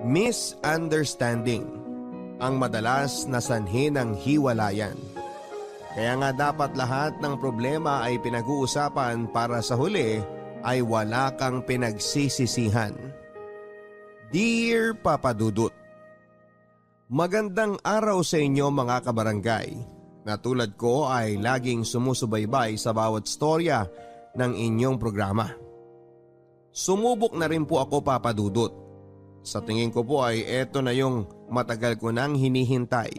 Misunderstanding ang madalas na sanhi ng hiwalayan. Kaya nga dapat lahat ng problema ay pinag-uusapan para sa huli ay wala kang pinagsisisihan. Dear Papa Dudut, magandang araw sa inyo mga kabarangay, na tulad ko ay laging sumusubaybay sa bawat storya ng inyong programa. Sumubok na rin po ako, Papa Dudut. Sa tingin ko po ay eto na yung matagal ko nang hinihintay.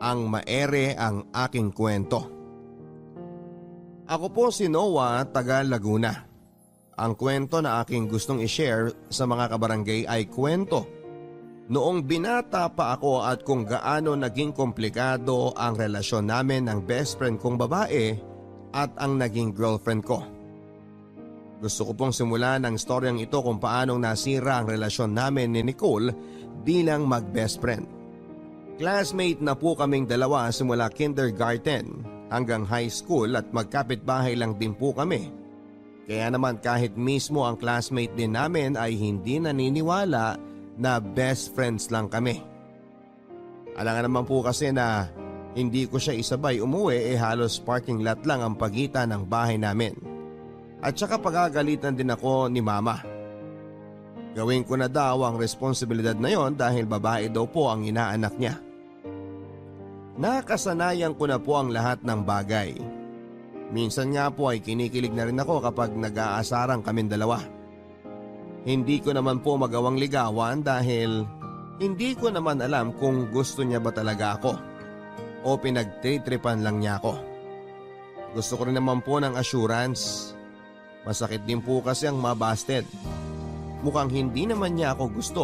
Ang maere ang aking kwento. Ako po si Noah, taga Laguna. Ang kwento na aking gustong i-share sa mga kabarangay ay kwento noong binata pa ako at kung gaano naging komplikado ang relasyon namin ng best friend kong babae at ang naging girlfriend ko. Gusto ko pong simulan ang storyang ito kung paanong nasira ang relasyon namin ni Nicole bilang mag-best friend. Classmate na po kaming dalawa simula kindergarten hanggang high school at magkapitbahay lang din po kami. Kaya naman kahit mismo ang classmate din namin ay hindi naniniwala na best friends lang kami. Alangan naman po kasi na hindi ko siya isabay umuwi halos parking lot lang ang pagitan ng bahay namin. At saka pagagalitan din ako ni mama. Gawin ko na daw ang responsibilidad na yon dahil babae daw po ang inaanak niya. Nakasanayan ko na po ang lahat ng bagay. Minsan nga po ay kinikilig na rin ako kapag nag-aasarang kaming dalawa. Hindi ko naman po magawang ligawan dahil hindi ko naman alam kung gusto niya ba talaga ako o pinagtritripan lang niya ako. Gusto ko rin naman po ng assurance. Masakit din po kasi ang mabasted. Mukhang hindi naman niya ako gusto.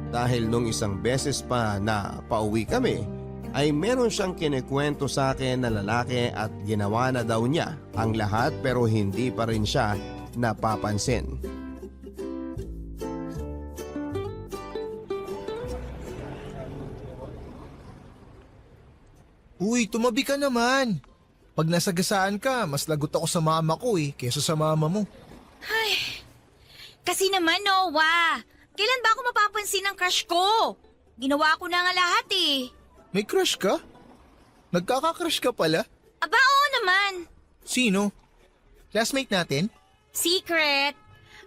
Dahil nung isang beses pa na pauwi kami, ay meron siyang kinikwento sa akin na lalaki at ginawa na daw niya ang lahat pero hindi pa rin siya napapansin. Uy, tumabi ka naman. Pag nasagasaan ka, mas lagot ako sa mama ko kesa sa mama mo. Ay, kasi naman Noah, kailan ba ako mapapansin ng crush ko? Ginawa ko na nga lahat May crush ka? Nagkaka-crush ka pala? Aba oo naman. Sino? Classmate natin? Secret.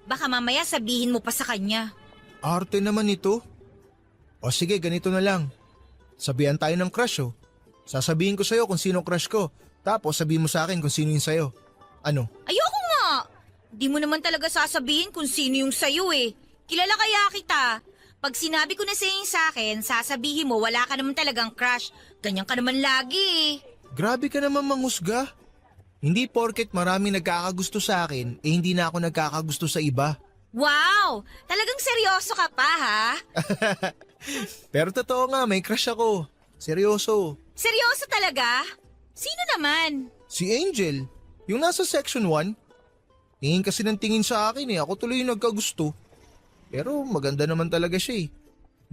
Baka mamaya sabihin mo pa sa kanya. Arte naman ito. O sige, ganito na lang. Sabihan tayo ng crush Sasabihin ko sa'yo kung sino crush ko. Tapos sabihin mo sa akin kung sino yung sa'yo. Ano? Ayoko nga. Di mo naman talaga sasabihin kung sino yung sayo Kilala kaya kita. Pag sinabi ko na sa'yo yung sa'kin, sasabihin mo wala ka naman talagang crush. Ganyan ka naman lagi Grabe ka naman manghusga. Hindi porket maraming nagkakagusto sa akin, hindi na ako nagkakagusto sa iba. Wow! Talagang seryoso ka pa ha? Pero totoo nga, may crush ako. Seryoso. Seryoso talaga? Sino naman? Si Angel. Yung nasa section 1. Tingin kasi ng tingin sa akin ako tuloy yung nagkagusto. Pero maganda naman talaga siya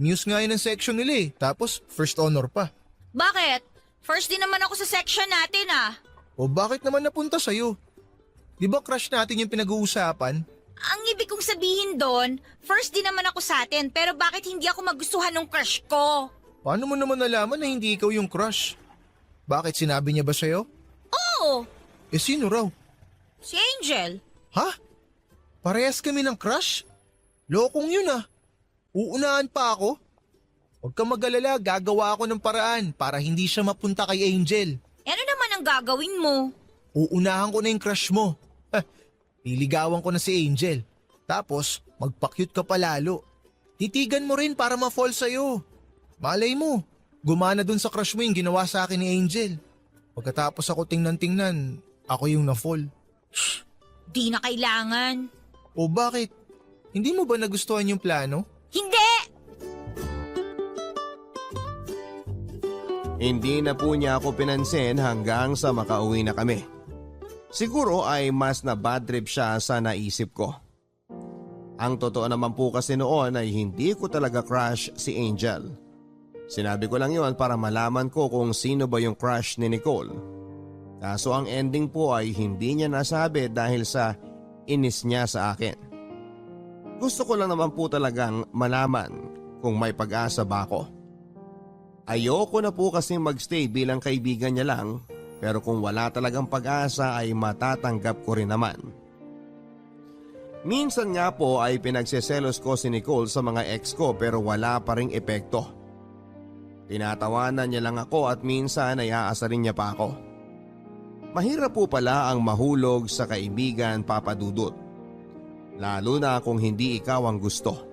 News nga yun ng section nila tapos first honor pa. Bakit? First din naman ako sa section natin O bakit naman napunta sa'yo? Di ba crush natin yung pinag-uusapan? Ang ibig kong sabihin doon, first din naman ako sa atin pero bakit hindi ako magustuhan ng crush ko? Paano mo naman nalaman na hindi ikaw yung crush? Bakit sinabi niya ba sa'yo? Oo, Sino raw? si Angel. Ha? Parehas kami ng crush? Lokong yun Uunahan pa ako? Huwag kang mag-alala, gagawa ako ng paraan para hindi siya mapunta kay Angel. Ano naman ang gagawin mo? Uunahan ko na yung crush mo. Liligawan ko na si Angel. Tapos, magpa-cute ka pa lalo. Titigan mo rin para ma-fall sa'yo. Malay mo, gumana dun sa crush mo yung ginawa sa akin ni Angel. Pagkatapos ako tingnan-tingnan, ako yung na-fall. Di na kailangan. O bakit? Hindi mo ba nagustuhan yung plano? Hindi! Hindi na po niya ako pinansin hanggang sa makauwi na kami. Siguro ay mas na bad trip siya sa naisip ko. Ang totoo naman po kasi noon ay hindi ko talaga crush si Angel. Sinabi ko lang yon para malaman ko kung sino ba yung crush ni Nicole. Kaso ang ending po ay hindi niya nasabi dahil sa inis niya sa akin. Gusto ko lang naman po talagang malaman kung may pag-asa ba ako. Ayoko na po kasing magstay bilang kaibigan niya lang, pero kung wala talagang pag-asa ay matatanggap ko rin naman. Minsan nga po ay pinagseselos ko si Nicole sa mga ex ko pero wala pa ring epekto. Tinatawanan niya lang ako at minsan ay aasarin niya pa ako. Mahirap po pala ang mahulog sa kaibigan, Papa Dudut. Lalo na kung hindi ikaw ang gusto.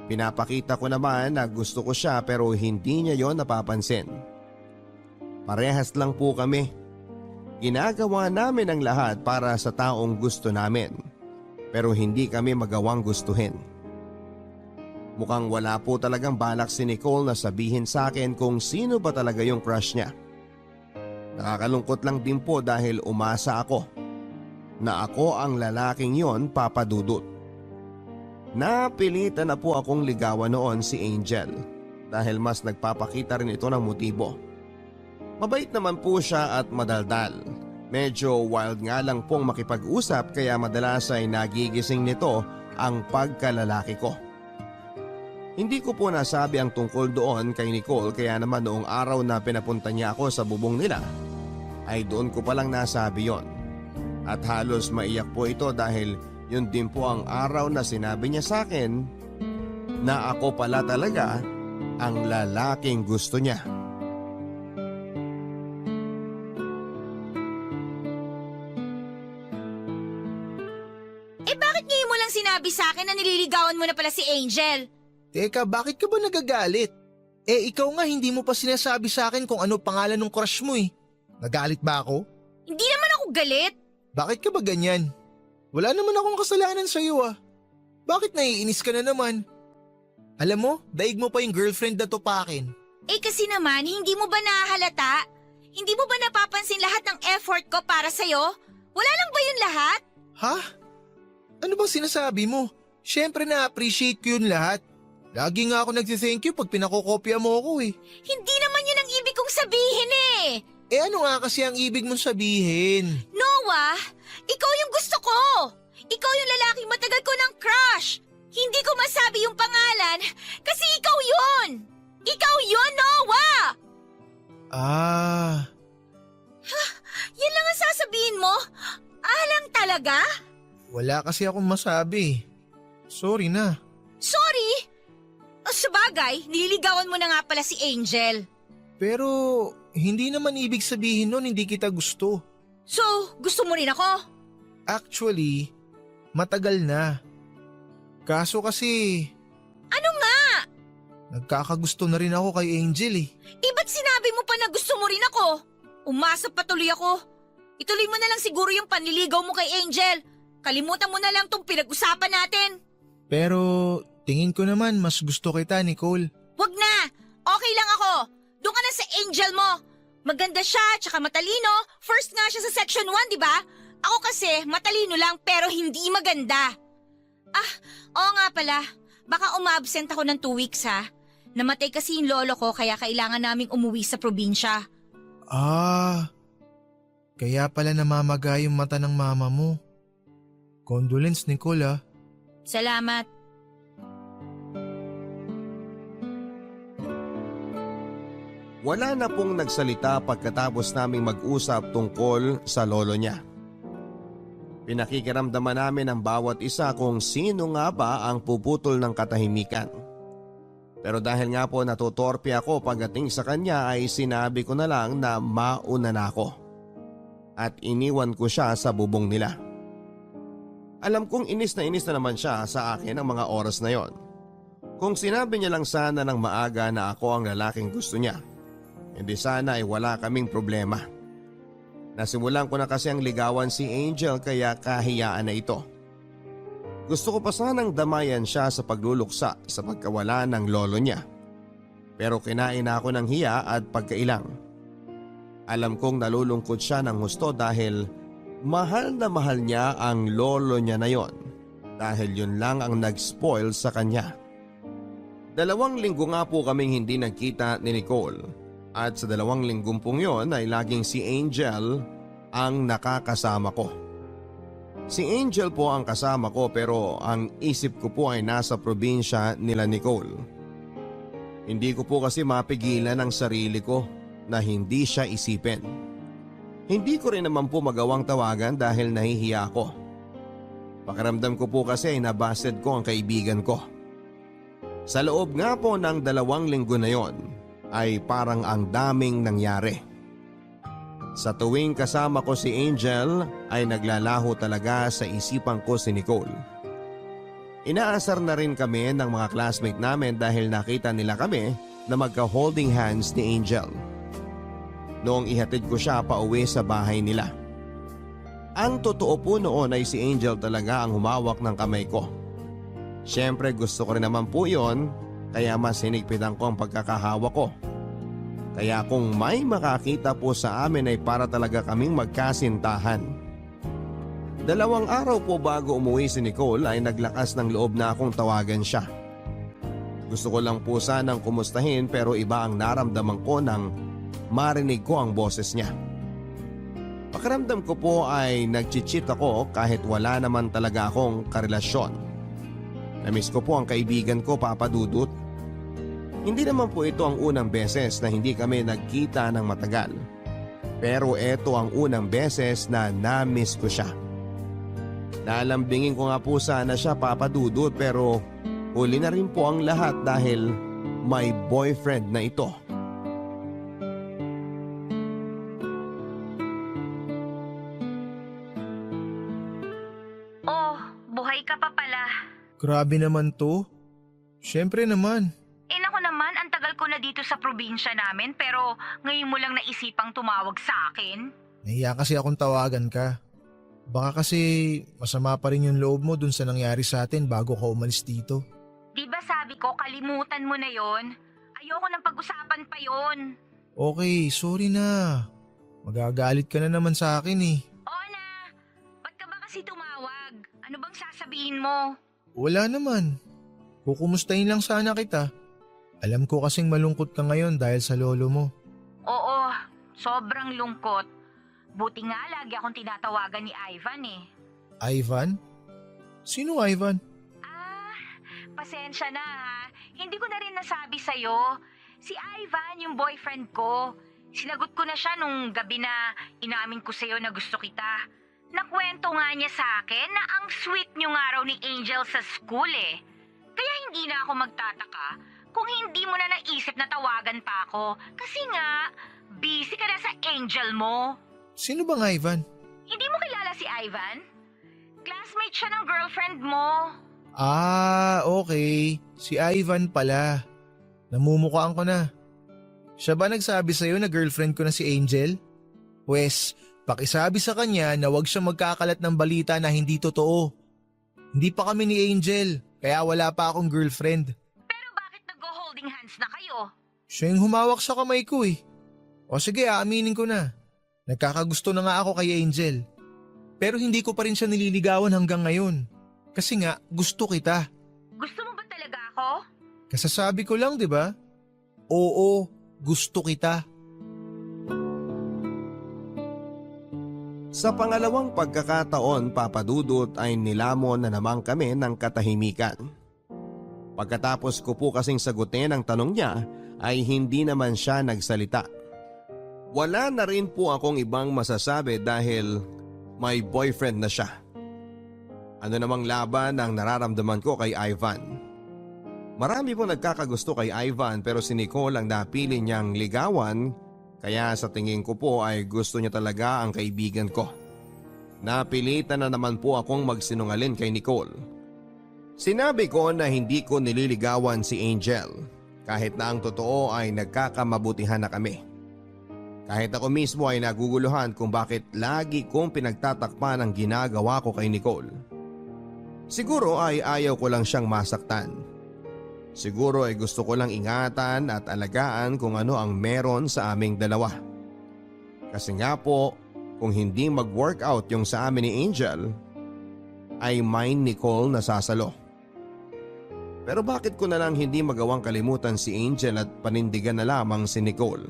Pinapakita ko naman na gusto ko siya pero hindi niya yon napapansin. Parehas lang po kami. Ginagawa namin ang lahat para sa taong gusto namin. Pero hindi kami magawang gustuhin. Mukhang wala po talagang balak si Nicole na sabihin sa akin kung sino ba talaga yung crush niya. Nakakalungkot lang din po dahil umasa ako na ako ang lalaking yon, Papa Dudut. Napilitan na po akong ligawan noon si Angel dahil mas nagpapakita rin ito ng motibo. Mabait naman po siya at madaldal. Medyo wild nga lang pong makipag-usap kaya madalas ay nagigising nito ang pagkalalaki ko. Hindi ko po nasabi ang tungkol doon kay Nicole kaya naman noong araw na pinapunta niya ako sa bubong nila ay doon ko palang nasabi yon. At halos maiyak po ito dahil yun din po ang araw na sinabi niya sa akin na ako pala talaga ang lalaking gusto niya. Bakit ngayon mo lang sinabi sa akin na nililigawan mo na pala si Angel? Teka, bakit ka ba nagagalit? Ikaw nga hindi mo pa sinasabi sa akin kung ano pangalan ng crush mo eh. Nagalit ba ako? Hindi naman ako galit. Bakit ka ba ganyan? Wala naman akong kasalanan sa'yo ah. Bakit naiinis ka na naman? Alam mo, daig mo pa yung girlfriend na topakin. Kasi naman, hindi mo ba nahalata? Hindi mo ba napapansin lahat ng effort ko para sa'yo? Wala lang ba yun lahat? Ha? Ano bang sinasabi mo? Siyempre na-appreciate ko yun lahat. Lagi nga ako nagsi-thank you pag pinakokopya mo ako eh. Hindi naman yun ang ibig kong sabihin eh. Ano nga kasi ang ibig mong sabihin? Noah, ikaw yung gusto ko. Ikaw yung lalaking matagal ko ng crush. Hindi ko masabi yung pangalan kasi ikaw yun. Ikaw yun, Noah! Yan lang ang sasabihin mo? Alang talaga? Wala kasi akong masabi. Sorry na. Sorry? Sabagay, nililigawan mo na nga pala si Angel. Pero hindi naman ibig sabihin nun hindi kita gusto. So, gusto mo rin ako? Actually, matagal na. Kaso kasi Ano nga? nagkakagusto na rin ako kay Angel eh. Ba't sinabi mo pa na gusto mo rin ako? Umasa pa tuloy ako. Ituloy mo na lang siguro yung panliligaw mo kay Angel. Kalimutan mo na lang tong pinag-usapan natin. Pero tingin ko naman mas gusto kita, Nicole. Wag na! Okay lang ako. Doon ka na sa Angel mo. Maganda siya, tsaka matalino. First nga siya sa section 1, di ba? Ako kasi, matalino lang pero hindi maganda. Oo nga pala. Baka umabsent ako ng 2 weeks ha. Namatay kasi yung lolo ko kaya kailangan naming umuwi sa probinsya. Kaya pala namamaga yung mata ng mama mo. Condolence, Nicole ah. Salamat. Wala na pong nagsalita pagkatapos naming mag-usap tungkol sa lolo niya. Pinakikiramdaman namin ang bawat isa kung sino nga ba ang puputol ng katahimikan. Pero dahil nga po natutorpe ako pagdating sa kanya ay sinabi ko na lang na mauna na ako. At iniwan ko siya sa bubong nila. Alam kong inis na naman siya sa akin ang mga oras na yon. Kung sinabi niya lang sana ng maaga na ako ang lalaking gusto niya, hindi sana ay wala kaming problema. Nasimulan ko na kasi ang ligawan si Angel kaya kahiyaan na ito. Gusto ko pa sanang damayan siya sa pagluluksa sa pagkawala ng lolo niya. Pero kinain na ako ng hiya at pagkailang. Alam kong nalulungkot siya ng husto dahil mahal na mahal niya ang lolo niya na yon. Dahil yun lang ang nag-spoil sa kanya. 2 linggo nga po kaming hindi nagkita ni Nicole. At sa 2 linggong pong yon ay laging si Angel ang nakakasama ko. Si Angel po ang kasama ko pero ang isip ko po ay nasa probinsya nila Nicole. Hindi ko po kasi mapigilan ang sarili ko na hindi siya isipin. Hindi ko rin naman po magawang tawagan dahil nahihiya ako. Pakiramdam ko po kasi ay nabasted ko ang kaibigan ko. Sa loob nga po ng 2 linggo na yon ay parang ang daming nangyari. Sa tuwing kasama ko si Angel ay naglalaho talaga sa isipan ko si Nicole. Inaasar na rin kami ng mga classmate namin dahil nakita nila kami na magka-holding hands ni Angel. Noong ihatid ko siya pauwi sa bahay nila. Ang totoo po noon ay si Angel talaga ang humawak ng kamay ko. Siyempre gusto ko rin naman po yon kaya mas hinigpitan ko ang pagkakahawak ko. Kaya kung may makakita po sa amin ay para talaga kaming magkasintahan. 2 araw po bago umuwi si Nicole ay naglakas ng loob na akong tawagan siya. Gusto ko lang po sanang kumustahin pero iba ang naramdaman ko nang marinig ko ang boses niya. Pakiramdam ko po ay nagchichit ako kahit wala naman talaga akong karelasyon. Namiss ko po ang kaibigan ko, Papa Dudut. Hindi naman po ito ang unang beses na hindi kami nagkita ng matagal. Pero ito ang unang beses na na-miss ko siya. Nalambingin ko nga po sana siya, Papa Dudut, pero huli na rin po ang lahat dahil may boyfriend na ito. Oh, buhay ka pa pala. Grabe naman to. Siyempre naman. Naku naman, ang tagal ko na dito sa probinsya namin pero ngayon mo lang naisipang tumawag sa akin. Nahiya kasi akong tawagan ka. Baka kasi masama pa rin yung loob mo dun sa nangyari sa atin bago ka umalis dito. Di ba sabi ko kalimutan mo na yon? Ayoko nang pag-usapan pa yon. Okay, sorry na. Magagalit ka na naman sa akin eh. Oo na, ba't ka ba kasi tumawag? Ano bang sasabihin mo? Wala naman. Kukumustahin lang sana kita. Alam ko kasing malungkot ka ngayon dahil sa lolo mo. Oo, sobrang lungkot. Buti nga lagi akong tinatawagan ni Ivan eh. Ivan? Sino Ivan? Pasensya na ha. Hindi ko na rin nasabi sa'yo. Si Ivan, yung boyfriend ko. Sinagot ko na siya nung gabi na inamin ko sa'yo na gusto kita. Nakwento nga niya sa akin na ang sweet niyo nga raw ni Angel sa school eh. Kaya hindi na ako magtataka kung hindi mo na naisip na tawagan pa ako. Kasi nga, busy ka na sa Angel mo. Sino bang Ivan? Hindi mo kilala si Ivan? Classmate siya ng girlfriend mo. Okay. Si Ivan pala. Namumukhaan ko na. Siya ba nagsabi sa'yo na girlfriend ko na si Angel? Pwes, pakisabi sa kanya na huwag siya magkakalat ng balita na hindi totoo. Hindi pa kami ni Angel, kaya wala pa akong girlfriend. Pero bakit nag-holding hands na kayo? Siya yung humawak sa kamay ko eh. O sige, aaminin ko na. Nagkakagusto na nga ako kay Angel. Pero hindi ko pa rin siya nililigawan hanggang ngayon. Kasi nga, gusto kita. Gusto mo ba talaga ako? Kasasabi ko lang, di ba? Oo, gusto kita. Sa pangalawang pagkakataon, Papa Dudut, ay nilamon na naman kami ng katahimikan. Pagkatapos ko po kasing sagutin ang tanong niya ay hindi naman siya nagsalita. Wala na rin po akong ibang masasabi dahil may boyfriend na siya. Ano namang laban ang nararamdaman ko kay Ivan? Marami po nagkakagusto kay Ivan pero si Nicole ang napili niyang ligawan kaya sa tingin ko po ay gusto niya talaga ang kaibigan ko. Napilitan na naman po akong magsinungaling kay Nicole. Sinabi ko na hindi ko nililigawan si Angel kahit na ang totoo ay nagkakamabutihan na kami. Kahit ako mismo ay naguguluhan kung bakit lagi kong pinagtatakpan ang ginagawa ko kay Nicole. Siguro ay ayaw ko lang siyang masaktan. Siguro ay gusto ko lang ingatan at alagaan kung ano ang meron sa aming dalawa. Kasi nga po, kung hindi mag-workout yung sa amin ni Angel, ay mine Nicole na sasalo. Pero bakit ko na lang hindi magawang kalimutan si Angel at panindigan na lamang si Nicole?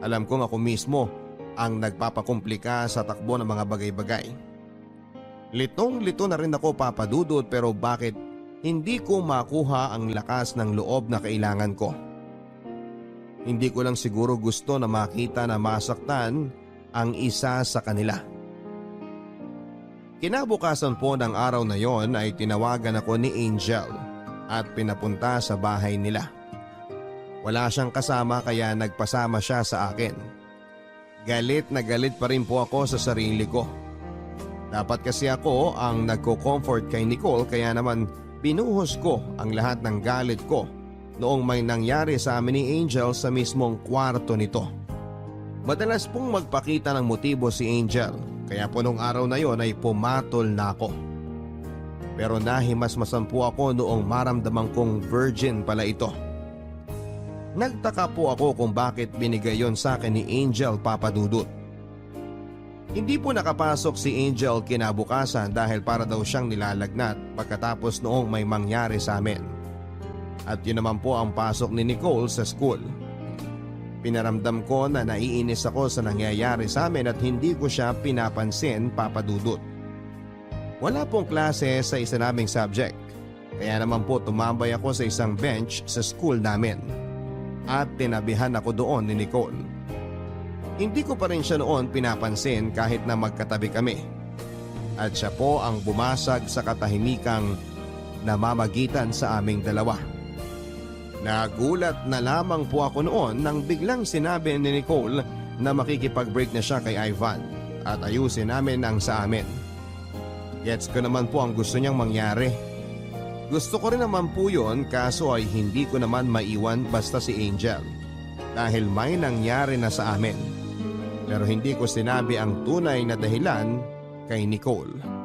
Alam kong ako mismo ang nagpapakomplika sa takbo ng mga bagay-bagay. Litong-lito na rin ako papadudot pero bakit hindi ko makuha ang lakas ng loob na kailangan ko. Hindi ko lang siguro gusto na makita na masaktan ang isa sa kanila. Kinabukasan po ng araw na yon ay tinawagan ako ni Angel at pinapunta sa bahay nila. Wala siyang kasama kaya nagpasama siya sa akin. Galit na galit pa rin po ako sa sarili ko. Dapat kasi ako ang nagko-comfort kay Nicole kaya naman binuhos ko ang lahat ng galit ko noong may nangyari sa amin ni Angel sa mismong kwarto nito. Madalas pong magpakita ng motibo si Angel kaya po nung araw na yon ay pumatol na ako. Pero nahimasmasan po ako noong maramdaman kong virgin pala ito. Nagtaka po ako kung bakit binigay yon sa akin ni Angel papadudot. Hindi po nakapasok si Angel kinabukasan dahil para daw siyang nilalagnat pagkatapos noong may mangyari sa amin. At yun naman po ang pasok ni Nicole sa school. Pinaramdam ko na naiinis ako sa nangyayari sa amin at hindi ko siya pinapansin papadudot. Wala pong klase sa isa naming subject, kaya naman po tumambay ako sa isang bench sa school namin. At tinabihan ako doon ni Nicole. Hindi ko pa rin siya noon pinapansin kahit na magkatabi kami. At siya po ang bumasag sa katahimikang namamagitan sa aming dalawa. Nagulat na lamang po ako noon nang biglang sinabi ni Nicole na makikipag-break na siya kay Ivan at ayusin namin ang sa amin. Gets ko naman po ang gusto niyang mangyari. Gusto ko rin naman po yun kaso ay hindi ko naman maiwan basta si Angel dahil may nangyari na sa amin. Pero hindi ko sinabi ang tunay na dahilan kay Nicole.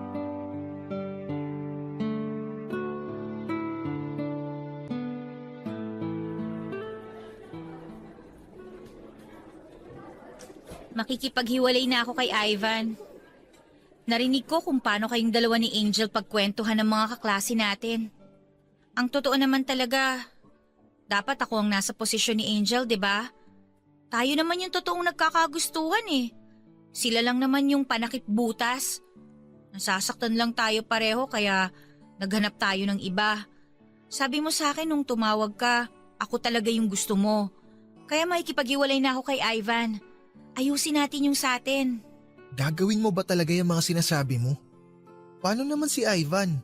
Makikipaghiwalay na ako kay Ivan. Narinig ko kung paano kayong dalawa ni Angel pagkwentuhan ng mga kaklase natin. Ang totoo naman talaga, dapat ako ang nasa posisyon ni Angel, 'di ba? Tayo naman yung totoong nagkakagustuhan eh. Sila lang naman yung panakip butas. Nasasaktan lang tayo pareho kaya naghanap tayo ng iba. Sabi mo sa akin nung tumawag ka, ako talaga yung gusto mo. Kaya makikipaghiwalay na ako kay Ivan. Ayusin natin yung sa atin. Gagawin mo ba talaga yung mga sinasabi mo? Paano naman si Ivan?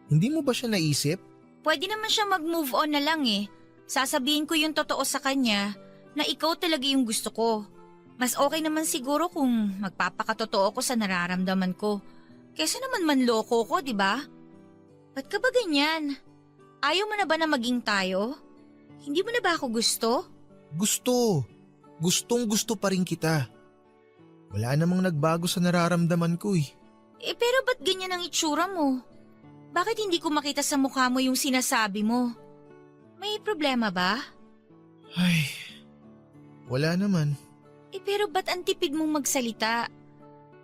Hindi mo ba siya naisip? Pwede naman siya mag-move on na lang eh. Sasabihin ko yung totoo sa kanya na ikaw talaga yung gusto ko. Mas okay naman siguro kung magpapakatotoo ko sa nararamdaman ko. Kesa naman manloko ko, di ba? Ba't ka ba ganyan? Ayaw mo na ba na maging tayo? Hindi mo na ba ako gusto? Gusto. Gustong gusto pa rin kita. Wala namang nagbago sa nararamdaman ko eh. Pero ba't ganyan ang itsura mo? Bakit hindi ko makita sa mukha mo yung sinasabi mo? May problema ba? Ay, wala naman. Pero ba't ang tipid mong magsalita?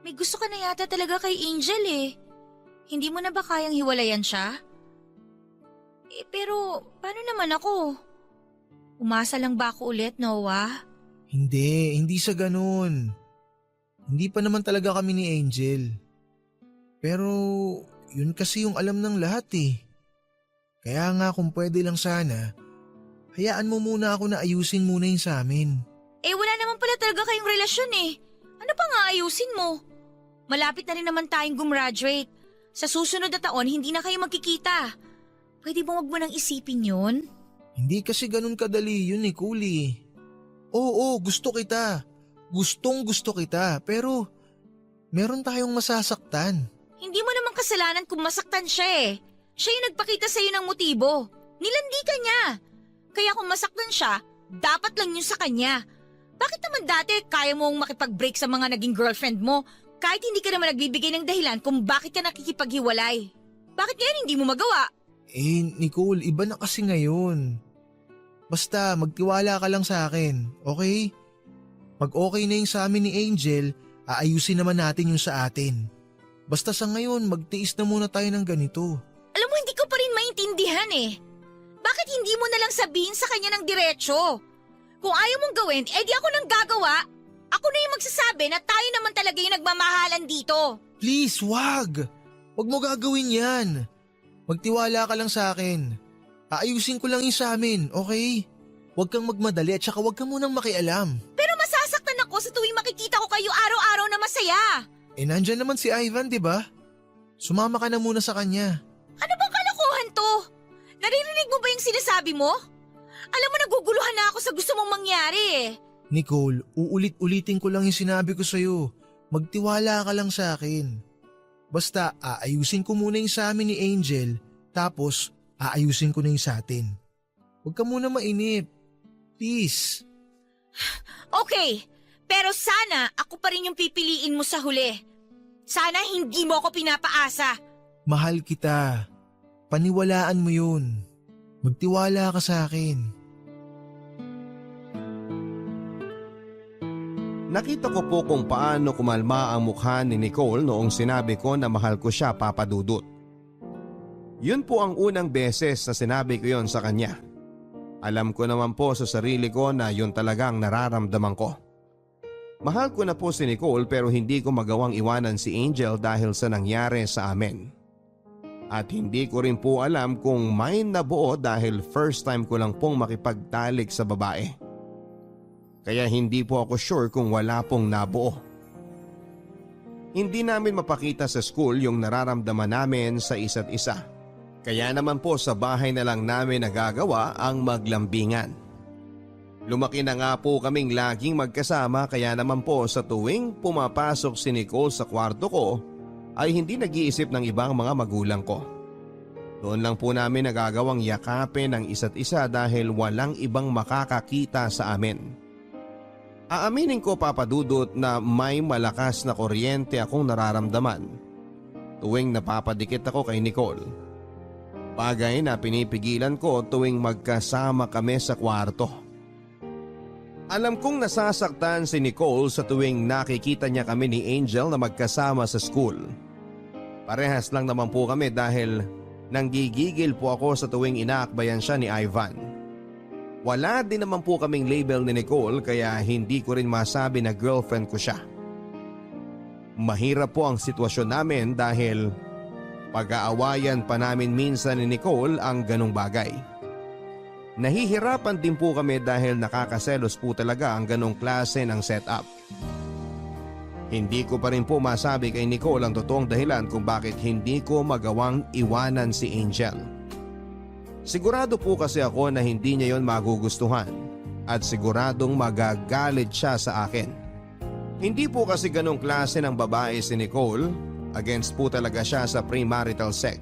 May gusto ka na yata talaga kay Angel eh. Hindi mo na ba kayang hiwalayan siya? Pero paano naman ako? Umasa lang ba ako ulit, Noah? Hindi sa ganun. Hindi pa naman talaga kami ni Angel. Pero yun kasi yung alam ng lahat eh. Kaya nga kung pwede lang sana, hayaan mo muna ako na ayusin muna yung sa amin. Wala naman pala talaga kayong relasyon eh. Ano pa nga ayusin mo? Malapit na rin naman tayong gumraduate. Sa susunod na taon, hindi na kayo magkikita. Pwede ba wag mo nang isipin yun? Hindi kasi ganun kadali yun eh, Kuli. Oo, gusto kita. Gustong gusto kita, pero meron tayong masasaktan. Hindi mo naman kasalanan kung masaktan siya eh. Siya yung nagpakita sa'yo ng motibo. Nilandi ka niya. Kaya kung masaktan siya, dapat lang yun sa kanya. Bakit naman dati kaya mong makipag-break sa mga naging girlfriend mo kahit hindi ka naman nagbibigay ng dahilan kung bakit ka nakikipaghiwalay? Bakit ngayon hindi mo magawa? Nicole, iba na kasi ngayon. Basta magtiwala ka lang sa akin, okay? Pag okay na yung sa amin ni Angel, aayusin naman natin yung sa atin. Basta sa ngayon, magtiis na muna tayo ng ganito. Alam mo, hindi ko pa rin maintindihan eh. Bakit hindi mo na lang sabihin sa kanya ng diretsyo? Kung ayaw mong gawin, edi ako nang gagawa. Ako na yung magsasabi na tayo naman talaga yung nagmamahalan dito. Please, wag! Huwag mo gagawin yan. Magtiwala ka lang sa akin. Aayusin ko lang yung sa amin, okay? Huwag kang magmadali at saka huwag kang munang makialam. Pero masasaktan ako sa tuwing makikita ko kayo araw-araw na masaya. Nandyan naman si Ivan, di ba? Sumama ka na muna sa kanya. Ano bang kalokohan to? Naririnig mo ba yung sinasabi mo? Alam mo, naguguluhan na ako sa gusto mong mangyari eh. Nicole, uulit-ulitin ko lang yung sinabi ko sa'yo. Magtiwala ka lang sa akin. Basta aayusin ko muna yung sa amin ni Angel, tapos aayusin ko na yung sa atin. Huwag ka muna mainip. Please. Okay, pero sana ako pa rin yung pipiliin mo sa huli. Sana hindi mo ako pinapaasa. Mahal kita. Paniwalaan mo yun. Magtiwala ka sa akin. Nakita ko po kung paano kumalma ang mukha ni Nicole noong sinabi ko na mahal ko siya, Papa Dudut. Yun po ang unang beses na sinabi ko yon sa kanya. Alam ko naman po sa sarili ko na yun talagang nararamdaman ko. Mahal ko na po si Nicole pero hindi ko magawang iwanan si Angel dahil sa nangyari sa amin. At hindi ko rin po alam kung may nabuo dahil first time ko lang pong makipagtalik sa babae. Kaya hindi po ako sure kung wala pong nabuo. Hindi namin mapakita sa school yung nararamdaman namin sa isa't isa. Kaya naman po sa bahay na lang namin nagagawa ang maglambingan. Lumaki na nga po kaming laging magkasama kaya naman po sa tuwing pumapasok si Nicole sa kwarto ko ay hindi nag-iisip ng ibang mga magulang ko. Doon lang po namin nagagawang yakapin ang isa't isa dahil walang ibang makakakita sa amin. Aaminin ko, Papa Dudut, na may malakas na kuryente akong nararamdaman tuwing napapadikit ako kay Nicole. Bagay na pinipigilan ko tuwing magkasama kami sa kwarto. Alam kong nasasaktan si Nicole sa tuwing nakikita niya kami ni Angel na magkasama sa school. Parehas lang naman po kami dahil nanggigigil po ako sa tuwing inaakbayan siya ni Ivan. Wala din naman po kaming label ni Nicole kaya hindi ko rin masabi na girlfriend ko siya. Mahirap po ang sitwasyon namin dahil pag-aawayan pa namin minsan ni Nicole ang ganong bagay. Nahihirapan din po kami dahil nakakaselos po talaga ang ganong klase ng setup. Hindi ko pa rin po masabi kay Nicole ang totoong dahilan kung bakit hindi ko magawang iwanan si Angel. Sigurado po kasi ako na hindi niya yon magugustuhan at siguradong magagalit siya sa akin. Hindi po kasi ganong klase ng babae si Nicole, against po talaga siya sa premarital sex.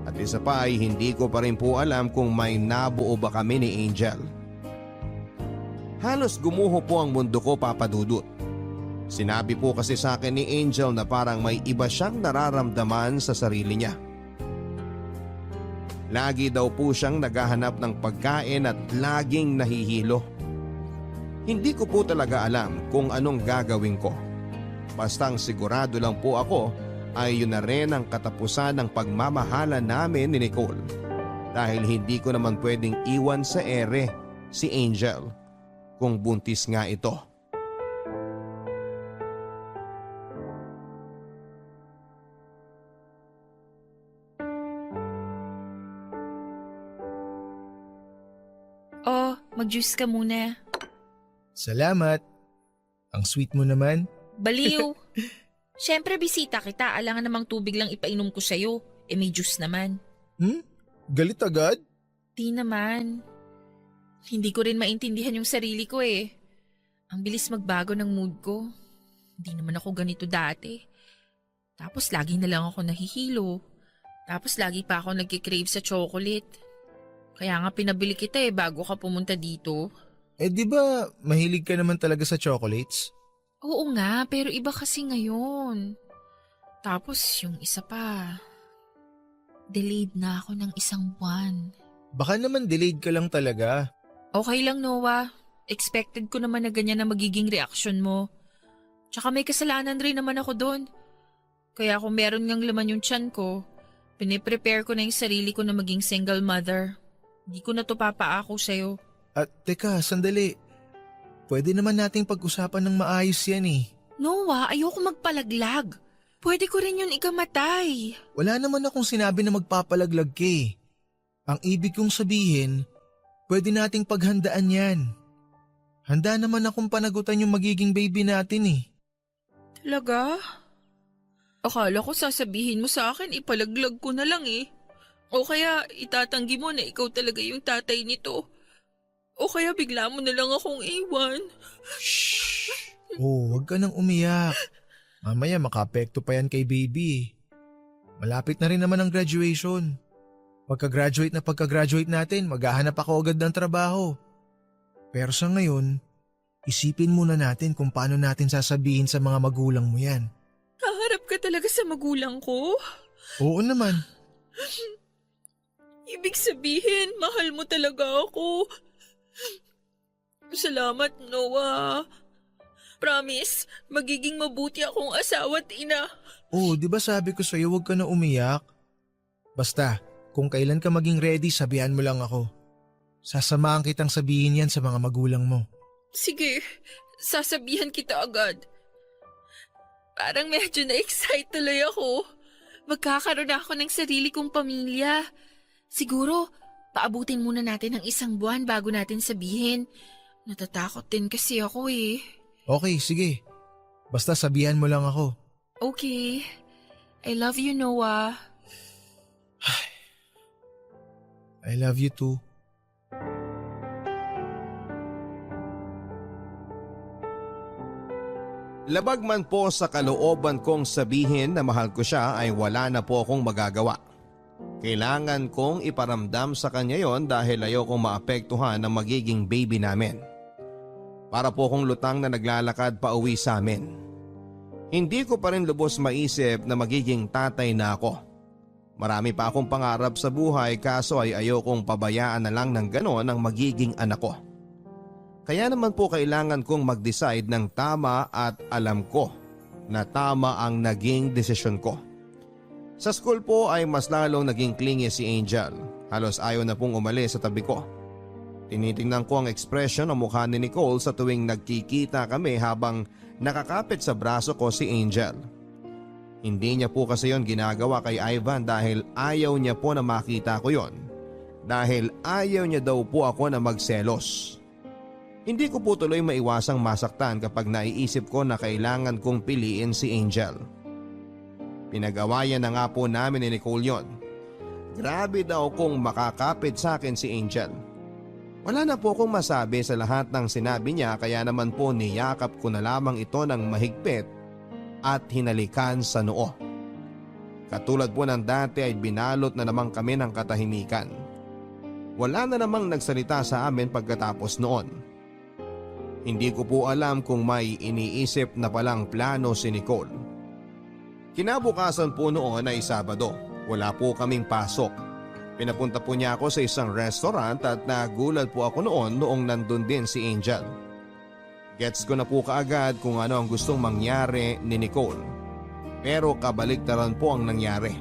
At isa pa ay hindi ko pa rin po alam kung may nabuo ba kami ni Angel. Halos gumuho po ang mundo ko, Papa Dudut. Sinabi po kasi sa akin ni Angel na parang may iba siyang nararamdaman sa sarili niya. Lagi daw po siyang naghahanap ng pagkain at laging nahihilo. Hindi ko po talaga alam kung anong gagawin ko. Bastang sigurado lang po ako ay yun na rin ang katapusan ng pagmamahala namin ni Nicole. Dahil hindi ko naman pwedeng iwan sa ere si Angel kung buntis nga ito. Oh, mag-juice ka muna. Salamat. Ang sweet mo naman. Baliw. Siyempre bisita kita, alangan namang tubig lang ipainom ko sa'yo. May juice naman. Galit agad? Di naman. Hindi ko rin maintindihan yung sarili ko eh. Ang bilis magbago ng mood ko. Hindi naman ako ganito dati. Tapos lagi na lang ako nahihilo. Tapos lagi pa ako nagkikrave sa chocolate. Kaya nga pinabili kita bago ka pumunta dito. Di ba mahilig ka naman talaga sa chocolates? Oo nga, pero iba kasi ngayon. Tapos yung isa pa, delayed na ako ng 1 buwan. Baka naman delayed ka lang talaga. Okay lang, Noah. Expected ko naman na ganyan na magiging reaksyon mo. Tsaka may kasalanan rin naman ako doon. Kaya kung meron ngang laman yung tiyan ko, piniprepare ko na yung sarili ko na maging single mother. Hindi ko na to papaako sa'yo. At teka, sandali. Pwede naman nating pag-usapan ng maayos yan eh. Noah, ayoko magpalaglag. Pwede ko rin yun ikamatay. Wala naman akong sinabi na magpapalaglag ka eh. Ang ibig kong sabihin, pwede nating paghandaan yan. Handa naman akong panagutan yung magiging baby natin eh. Talaga? Akala ko sasabihin mo sa akin ipalaglag ko na lang eh. O kaya itatanggi mo na ikaw talaga yung tatay nito. O kaya bigla mo na lang akong iwan. Shh! Oh, wag ka nang umiyak. Mamaya makaapekto pa yan kay baby. Malapit na rin naman ang graduation. Pagka-graduate natin, maghahanap ako agad ng trabaho. Pero sa ngayon, isipin muna natin kung paano natin sasabihin sa mga magulang mo yan. Kaharap ka talaga sa magulang ko? Oo naman. Ibig sabihin, mahal mo talaga ako. Salamat, Noah. Promise, magiging mabuti akong asawa at ina. Oo, di ba sabi ko sa'yo huwag ka na umiyak? Basta, kung kailan ka maging ready, sabihan mo lang ako. Sasamahan kitang sabihin yan sa mga magulang mo. Sige, sasabihan kita agad. Parang medyo na-excite tuloy ako. Magkakaroon ako ng sarili kong pamilya. Siguro, paabutin muna natin ng 1 buwan bago natin sabihin. Natatakot din kasi ako eh. Okay, sige. Basta sabihan mo lang ako. Okay. I love you, Noah. I love you too. Labag man po sa kalooban kong sabihin na mahal ko siya ay wala na po akong magagawa. Kailangan kong iparamdam sa kanya yon dahil ayokong maapektuhan ang magiging baby namin. Para po akong lutang na naglalakad pa uwi sa amin. Hindi ko pa rin lubos maisip na magiging tatay na ako. Marami pa akong pangarap sa buhay kaso ay ayokong pabayaan na lang ng ganon ang magiging anak ko. Kaya naman po kailangan kong mag-decide ng tama at alam ko na tama ang naging desisyon ko. Sa school po ay mas lalong naging clingy si Angel. Halos ayaw na pong umalis sa tabi ko. Tinitingnan ko ang ekspresyon ng mukha ni Nicole sa tuwing nagkikita kami habang nakakapit sa braso ko si Angel. Hindi niya po kasi yon ginagawa kay Ivan dahil ayaw niya po na makita ko yon. Dahil ayaw niya daw po ako na magselos. Hindi ko po tuloy maiwasang masaktan kapag naiisip ko na kailangan kong piliin si Angel. Pinag-awayan na nga po namin ni Nicole yon. Grabe daw kung makakapit sa akin si Angel. Wala na po akong masabi sa lahat ng sinabi niya kaya naman po niyakap ko na lamang ito ng mahigpit at hinalikan sa noo. Katulad po ng dati ay binalot na naman kami ng katahimikan. Wala na namang nagsalita sa amin pagkatapos noon. Hindi ko po alam kung may iniisip na palang plano si Nicole. Kinabukasan po noon ay Sabado. Wala po kaming pasok. Pinapunta po niya ako sa isang restaurant at nagulat po ako noong nandun din si Angel. Gets ko na po kaagad kung ano ang gustong mangyari ni Nicole. Pero kabaliktaran po ang nangyari.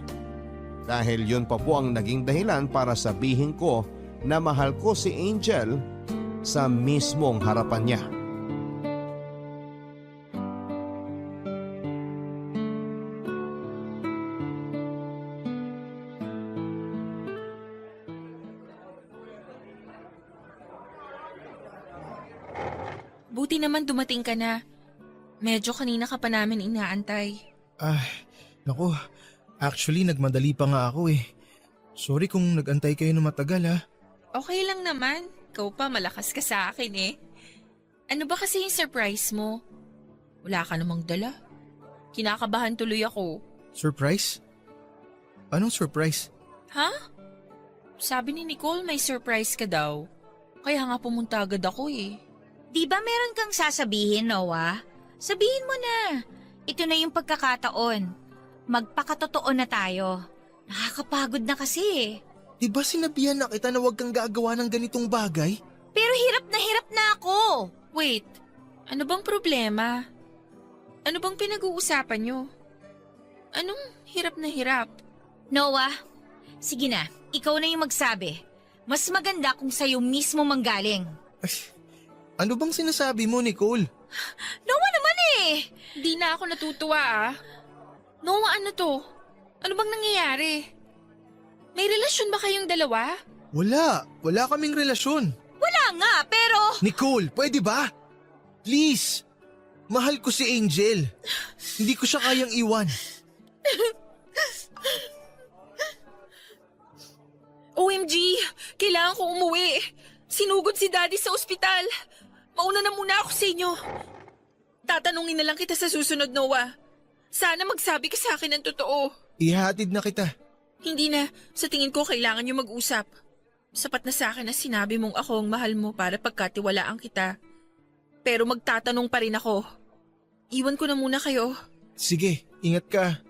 Dahil yun pa po ang naging dahilan para sabihin ko na mahal ko si Angel sa mismong harapan niya. Buti naman dumating ka na. Medyo kanina ka pa namin inaantay. Naku, actually nagmadali pa nga ako eh. Sorry kung nagantay kayo ng matagal ha. Okay lang naman. Ikaw pa malakas ka sa akin eh. Ano ba kasi yung surprise mo? Wala ka namang dala. Kinakabahan tuloy ako. Surprise? Anong surprise? Ha? Sabi ni Nicole may surprise ka daw. Kaya nga pumunta agad ako eh. Di ba meron kang sasabihin, Noah? Sabihin mo na. Ito na yung pagkakataon. Magpakatotoo na tayo. Nakakapagod na kasi eh. Di ba sinabihan na kita na huwag kang gagawa ng ganitong bagay? Pero hirap na ako. Wait, ano bang problema? Ano bang pinag-uusapan nyo? Anong hirap na hirap? Noah, sige na. Ikaw na yung magsabi. Mas maganda kung sa'yo mismo manggaling. Ay, ano bang sinasabi mo, Nicole? Noah naman eh! Di na ako natutuwa ah. Noah, ano to? Ano bang nangyayari? May relasyon ba kayong dalawa? Wala kaming relasyon. Wala nga, pero... Nicole, pwede ba? Please, mahal ko si Angel. Hindi ko siya kayang iwan. OMG! Kailangan ko umuwi. Sinugod si Daddy sa ospital. Mauna na muna ako sa inyo. Tatanungin na lang kita sa susunod, Noah. Sana magsabi ka sa akin ng totoo. Ihatid na kita. Hindi na. Sa tingin ko kailangan niyo mag-usap. Sapat na sa akin na sinabi mong ako ang mahal mo para pagkatiwalaan kita. Pero magtatanong pa rin ako. Iwan ko na muna kayo. Sige, ingat ka.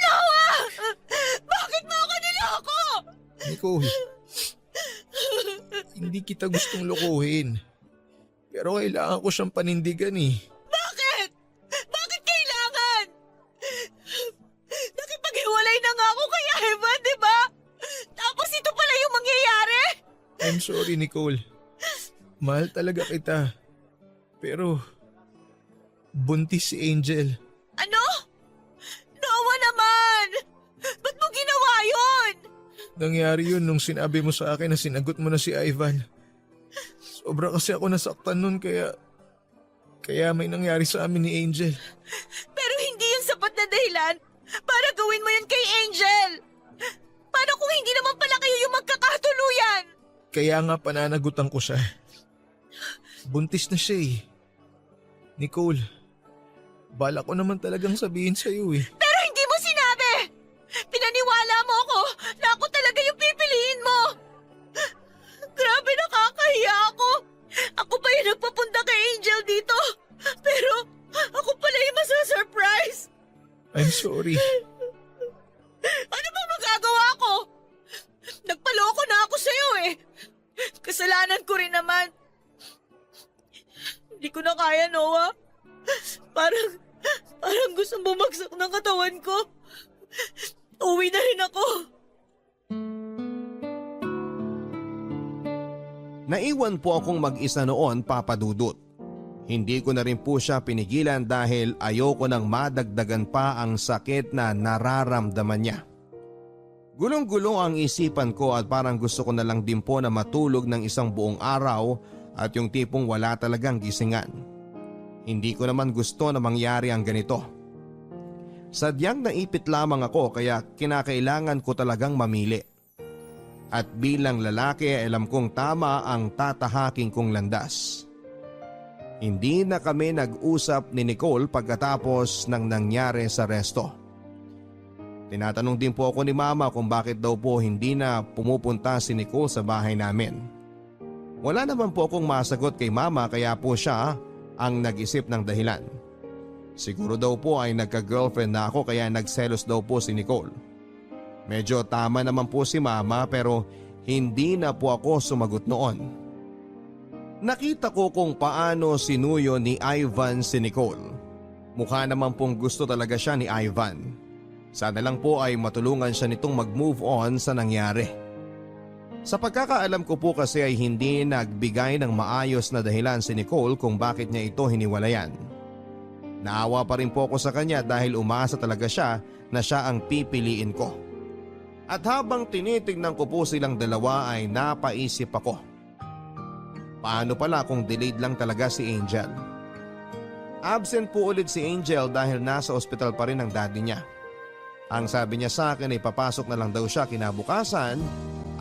Noah! Bakit mo ako niloko? Nicole, hindi kita gustong lokohin. Pero kailangan ko siyang panindigan eh. Bakit? Bakit kailangan? Nakipaghiwalay na nga ako kay Ivan, di ba? Tapos ito pala yung mangyayari? I'm sorry, Nicole. Mahal talaga kita. Pero, buntis si Angel. Ano? Noah naman! Ba't mo ginawa yun? Nangyari yun nung sinabi mo sa akin na sinagot mo na si Ivan. Sobra kasi ako nasaktan nun kaya may nangyari sa amin ni Angel. Pero hindi yun sapat na dahilan para gawin mo yun kay Angel. Paano kung hindi naman pala kayo yung magkakatuluyan? Kaya nga pananagutan ko siya. Buntis na siya eh. Nicole, bala ko naman talagang sabihin sa'yo eh. Pero hindi mo sinabi! Pinaniwala mo ako na ako talaga yung pipiliin mo! Grabe, nakakahiya ako! Ako pa yung nagpapunta kay Angel dito! Pero ako pala yung masasurprise! I'm sorry. Ano ba magagawa ko? Nagpaloko na ako sa'yo eh! Kasalanan ko rin naman. Hindi ko na kaya, Noah. Parang gustong bumagsak ng katawan ko. Uwi na rin ako. Naiwan po akong mag-isa noon, Papa Dudut. Hindi ko na rin po siya pinigilan dahil ayoko nang madagdagan pa ang sakit na nararamdaman niya. Gulong-gulo ang isipan ko at parang gusto ko na lang din po na matulog ng isang buong araw at yung tipong wala talagang gisingan. Hindi ko naman gusto na mangyari ang ganito. Sadyang naipit lamang ako kaya kinakailangan ko talagang mamili. At bilang lalaki alam kong tama ang tatahaking kong landas. Hindi na kami nag-usap ni Nicole pagkatapos ng nangyari sa resto. Tinatanong din po ako ni Mama kung bakit daw po hindi na pumupunta si Nicole sa bahay namin. Wala naman po akong masagot kay Mama kaya po siya ang nag-isip ng dahilan. Siguro daw po ay nagka-girlfriend na ako kaya nagselos daw po si Nicole. Medyo tama naman po si Mama pero hindi na po ako sumagot noon. Nakita ko kung paano sinuyo ni Ivan si Nicole. Mukha naman pong gusto talaga siya ni Ivan. Sana lang po ay matulungan siya nitong mag-move on sa nangyari. Sa pagkakaalam ko po kasi ay hindi nagbigay ng maayos na dahilan si Nicole kung bakit niya ito hiniwalayan. Naawa pa rin po ako sa kanya dahil umasa talaga siya na siya ang pipiliin ko. At habang tinitignan ko po silang dalawa ay napaisip ako. Paano pala kung delayed lang talaga si Angel? Absent po ulit si Angel dahil nasa ospital pa rin ang daddy niya. Ang sabi niya sa akin ay papasok na lang daw siya kinabukasan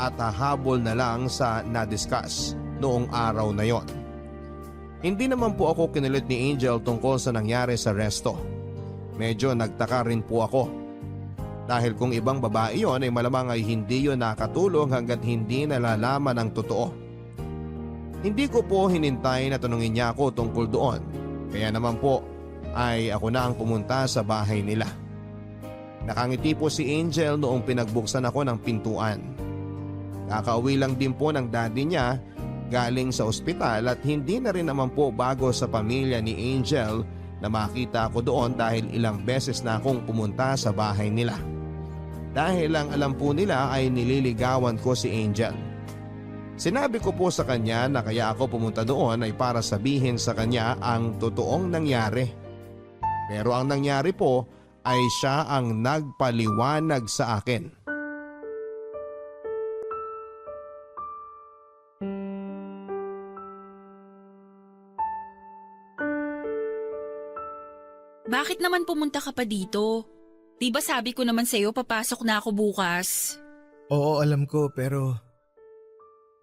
at hahabol na lang sa na-discuss noong araw na yon. Hindi naman po ako kinilit ni Angel tungkol sa nangyari sa resto. Medyo nagtaka rin po ako. Dahil kung ibang babae yon ay malamang ay hindi yon nakatulong hanggat hindi nalalaman ang totoo. Hindi ko po hinintay na tanungin niya ako tungkol doon. Kaya naman po ay ako na ang pumunta sa bahay nila. Nakangiti po si Angel noong pinagbuksan ako ng pintuan. Kakauwi lang din po ng daddy niya galing sa ospital at hindi na rin naman po bago sa pamilya ni Angel na makita ako doon dahil ilang beses na akong pumunta sa bahay nila. Dahil ang alam po nila ay nililigawan ko si Angel. Sinabi ko po sa kanya na kaya ako pumunta doon ay para sabihin sa kanya ang totoong nangyari. Pero ang nangyari po ay siya ang nagpaliwanag sa akin. Bakit naman pumunta ka pa dito? Di ba sabi ko naman sa'yo papasok na ako bukas? Oo, alam ko, pero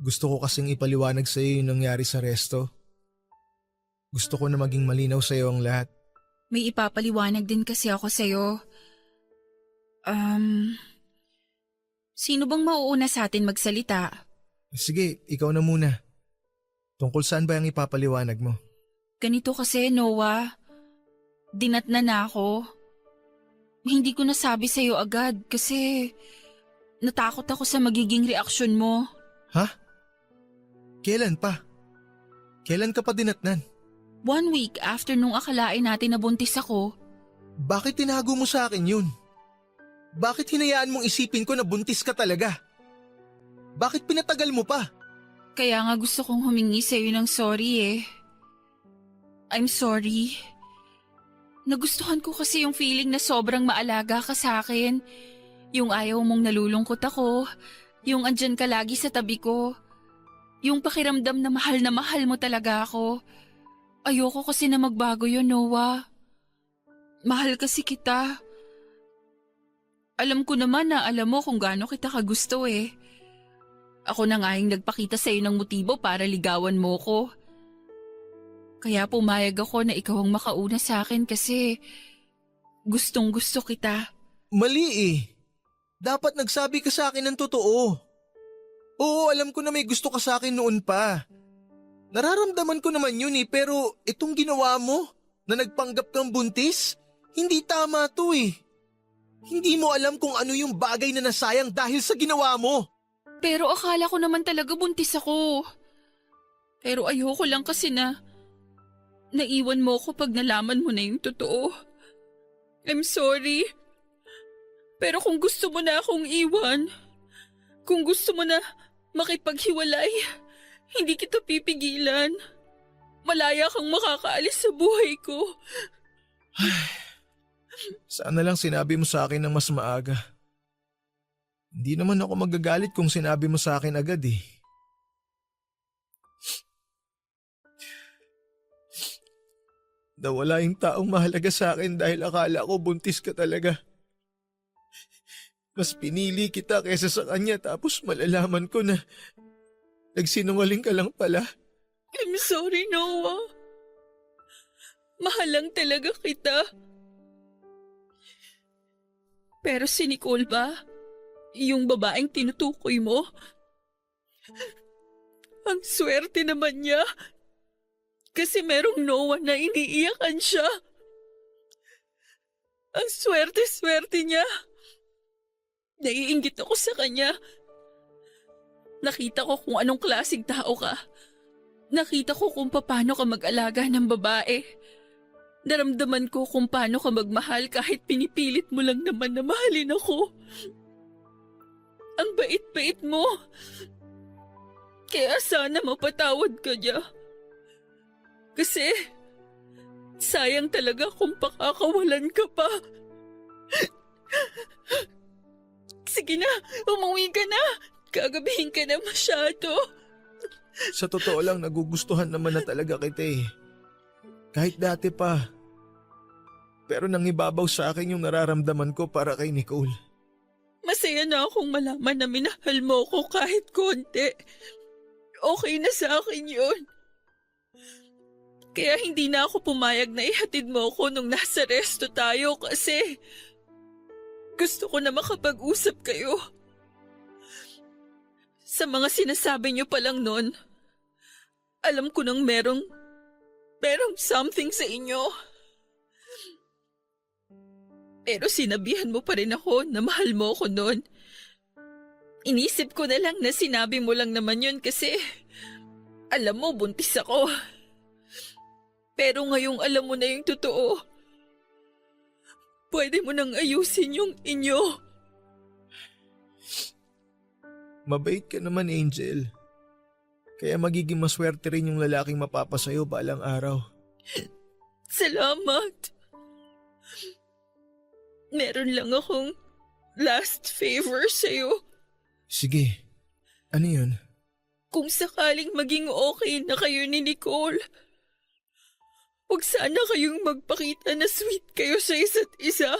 gusto ko kasing ipaliwanag sa iyo yung nangyari sa resto. Gusto ko na maging malinaw sa iyo ang lahat. May ipapaliwanag din kasi ako sa'yo. Sino bang mauuna sa atin magsalita? Sige, ikaw na muna. Tungkol saan ba yung ipapaliwanag mo? Ganito kasi, Noah. Dinatna na ako. Hindi ko nasabi sa'yo agad kasi natakot ako sa magiging reaksyon mo. Ha? Kailan pa? Kailan ka pa dinatnan? 1 week after nung akalain natin na buntis ako. Bakit tinago mo sa akin yun? Bakit hinayaan mong isipin ko na buntis ka talaga? Bakit pinatagal mo pa? Kaya nga gusto kong humingi sa'yo ng sorry eh. I'm sorry. Nagustuhan ko kasi yung feeling na sobrang maalaga ka sa akin. Yung ayaw mong nalulungkot ako. Yung andyan ka lagi sa tabi ko. Yung pakiramdam na mahal mo talaga ako. Ayoko kasi na magbago yun, Noah. Mahal kasi kita. Alam ko naman na alam mo kung gaano kita kagusto eh. Ako na nga yung nagpakita sa'yo ng motibo para ligawan mo ko. Kaya pumayag ako na ikaw ang makauna sa akin kasi gustong gusto kita. Mali eh. Dapat nagsabi ka sa akin ng totoo. Oo, alam ko na may gusto ka sa akin noon pa. Nararamdaman ko naman yun eh, pero itong ginawa mo na nagpanggap kang buntis, hindi tama to eh. Hindi mo alam kung ano yung bagay na nasayang dahil sa ginawa mo. Pero akala ko naman talaga buntis ako. Pero ayoko lang kasi na naiwan mo ko pag nalaman mo na yung totoo. I'm sorry. Pero kung gusto mo na akong iwan, kung gusto mo na makipaghiwalay, hindi kita pipigilan. Malaya kang makakaalis sa buhay ko. Sana lang sinabi mo sa akin ng mas maaga. Hindi naman ako magagalit kung sinabi mo sa akin agad eh. Nawala yung taong mahalaga sa akin dahil akala ko buntis ka talaga. Mas pinili kita kaysa sa kanya tapos malalaman ko na nagsinungaling ka lang pala. I'm sorry, Noah. Mahal lang talaga kita. Pero si Nicole ba? Yung babaeng tinutukoy mo? Ang swerte naman niya. Kasi merong Noah na iniiyakan siya. Ang swerte-swerte niya. Naiinggit ako sa kanya. Nakita ko kung anong klaseng tao ka. Nakita ko kung paano ka mag-alaga ng babae. Naramdaman ko kung paano ka magmahal kahit pinipilit mo lang naman na mahalin ako. Ang bait-bait mo. Kaya sana mapatawad ka niya. Kasi sayang talaga kung pakakawalan ka pa. Sige na, umuwi ka na. Gagabihin ka na masyado. Sa totoo lang nagugustuhan naman na talaga kita eh. Kahit dati pa. Pero nangibabaw sa akin yung nararamdaman ko para kay Nicole. Masaya na akong malaman na minahal mo ko kahit konti. Okay na sa akin yun. Kaya hindi na ako pumayag na ihatid mo ko nung nasa resto tayo kasi gusto ko na makapag-usap kayo. Sa mga sinasabi niyo pa lang noon, alam ko nang merong something sa inyo. Pero sinabihan mo pa rin ako na mahal mo ko noon. Inisip ko na lang na sinabi mo lang naman yun kasi alam mo buntis ako. Pero ngayong alam mo na yung totoo, pwede mo nang ayusin yung inyo. Mabait ka naman, Angel. Kaya magiging maswerte rin yung lalaking mapapasayo balang araw. Salamat. Meron lang akong last favor sa'yo. Sige, ano yun? Kung sakaling maging okay na kayo ni Nicole, huwag sana kayong magpakita na sweet kayo sa isa't isa.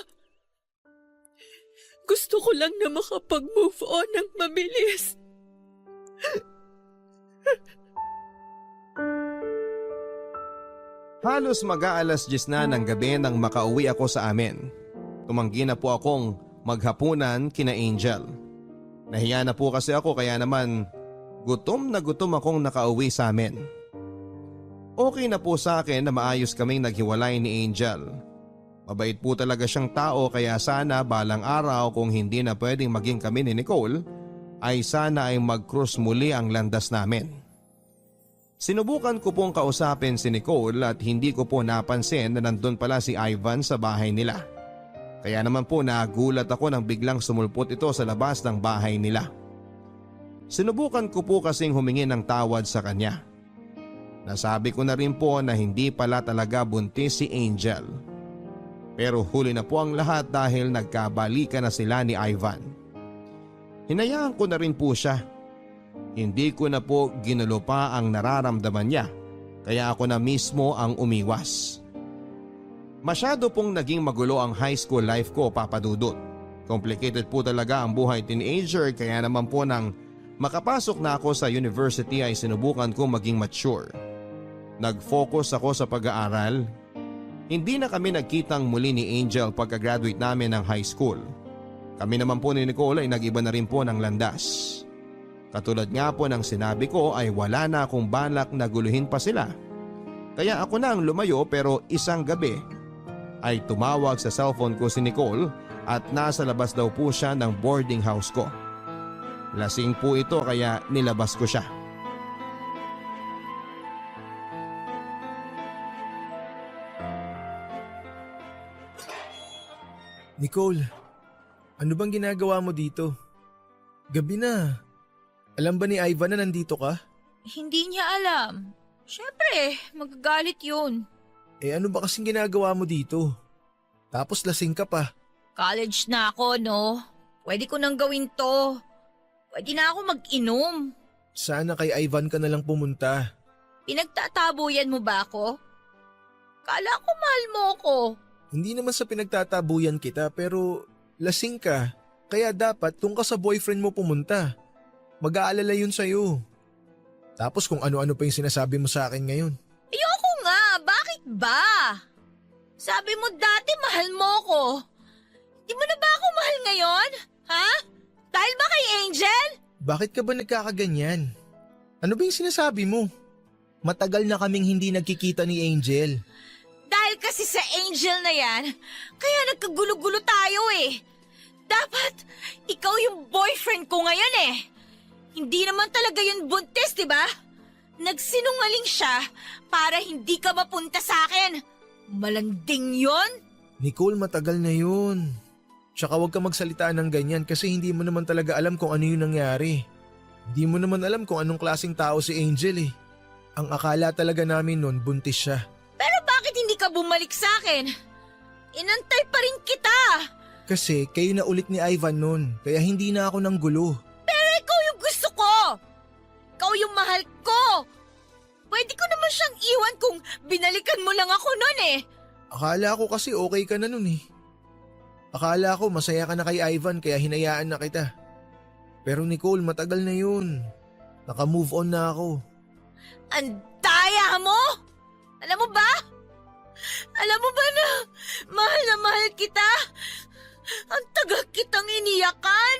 Gusto ko lang na makapag-move on ng mabilis. Halos mag-aalas 10 na ng gabi nang makauwi ako sa amin. Tumanggi na po akong maghapunan kina Angel. Nahiya na po kasi ako kaya naman gutom na gutom akong nakauwi sa amin. Okay na po sa akin na maayos kaming naghiwalay ni Angel. Mabait po talaga siyang tao kaya sana balang araw kung hindi na pwedeng maging kami ni Nicole ay sana ay mag-cross muli ang landas namin. Sinubukan ko pong kausapin si Nicole at hindi ko po napansin na nandun pala si Ivan sa bahay nila. Kaya naman po nagulat ako nang biglang sumulpot ito sa labas ng bahay nila. Sinubukan ko po kasing humingi ng tawad sa kanya. Nasabi ko na rin po na hindi pala talaga buntis si Angel. Pero huli na po ang lahat dahil nagkabalikan na sila ni Ivan. Hinayaan ko na rin po siya. Hindi ko na po ginulo pa ang nararamdaman niya kaya ako na mismo ang umiwas. Masyado pong naging magulo ang high school life ko, Papa Dudut. Complicated po talaga ang buhay teenager kaya naman po nang makapasok na ako sa university ay sinubukan ko maging mature. Nag-focus ako sa pag-aaral. Hindi na kami nagkitang muli ni Angel pagka-graduate namin ng high school. Kami naman po ni Nicole ay nag-iba na rin po ng landas. Katulad nga po ng sinabi ko ay wala na akong balak na guluhin pa sila. Kaya ako na ang lumayo pero isang gabi ay tumawag sa cellphone ko si Nicole at nasa labas daw po siya ng boarding house ko. Lasing po ito kaya nilabas ko siya. Nicole, ano bang ginagawa mo dito? Gabi na. Alam ba ni Ivan na nandito ka? Hindi niya alam. Siyempre, magagalit yun. Ano ba kasing ginagawa mo dito? Tapos lasing ka pa. College na ako, no? Pwede ko nang gawin to. Pwede na ako mag-inom. Sana kay Ivan ka na lang pumunta. Pinagtatabuyan mo ba ako? Kala ko mahal mo ako. Hindi naman sa pinagtatabuyan kita pero lasing ka. Kaya dapat tung ka sa boyfriend mo pumunta. Mag-aalala yun sa'yo. Tapos kung ano-ano pa yung sinasabi mo sa akin ngayon. Ayoko nga, bakit ba? Sabi mo dati mahal mo ko. Di mo na ba ako mahal ngayon? Ha? Dahil ba kay Angel? Bakit ka ba nagkakaganyan? Ano ba yung sinasabi mo? Matagal na kaming hindi nagkikita ni Angel. Dahil kasi sa Angel na yan, kaya nagkagulo-gulo tayo eh. Dapat ikaw yung boyfriend ko ngayon eh. Hindi naman talaga yun buntis, di ba? Nagsinungaling siya para hindi ka mapunta sa akin. Malanding yon. Nicole, matagal na yun. Tsaka huwag ka magsalita ng ganyan kasi hindi mo naman talaga alam kung ano yung nangyari. Hindi mo naman alam kung anong klaseng tao si Angel eh. Ang akala talaga namin nun, buntis siya. Pero bakit hindi ka bumalik sa akin? Inantay pa rin kita. Kasi kayo na ulit ni Ivan nun, kaya hindi na ako nang gulo. Pero ikaw yung gusto ko. Ikaw yung mahal ko. Pwede ko naman siyang iwan kung binalikan mo lang ako nun eh. Akala ko kasi okay ka na nun eh. Akala ko masaya ka na kay Ivan kaya hinayaan na kita. Pero Nicole, matagal na yun. Naka-move on na ako. Ang daya mo! Alam mo ba? Alam mo ba na mahal kita? Ang tagal kitang iniyakan.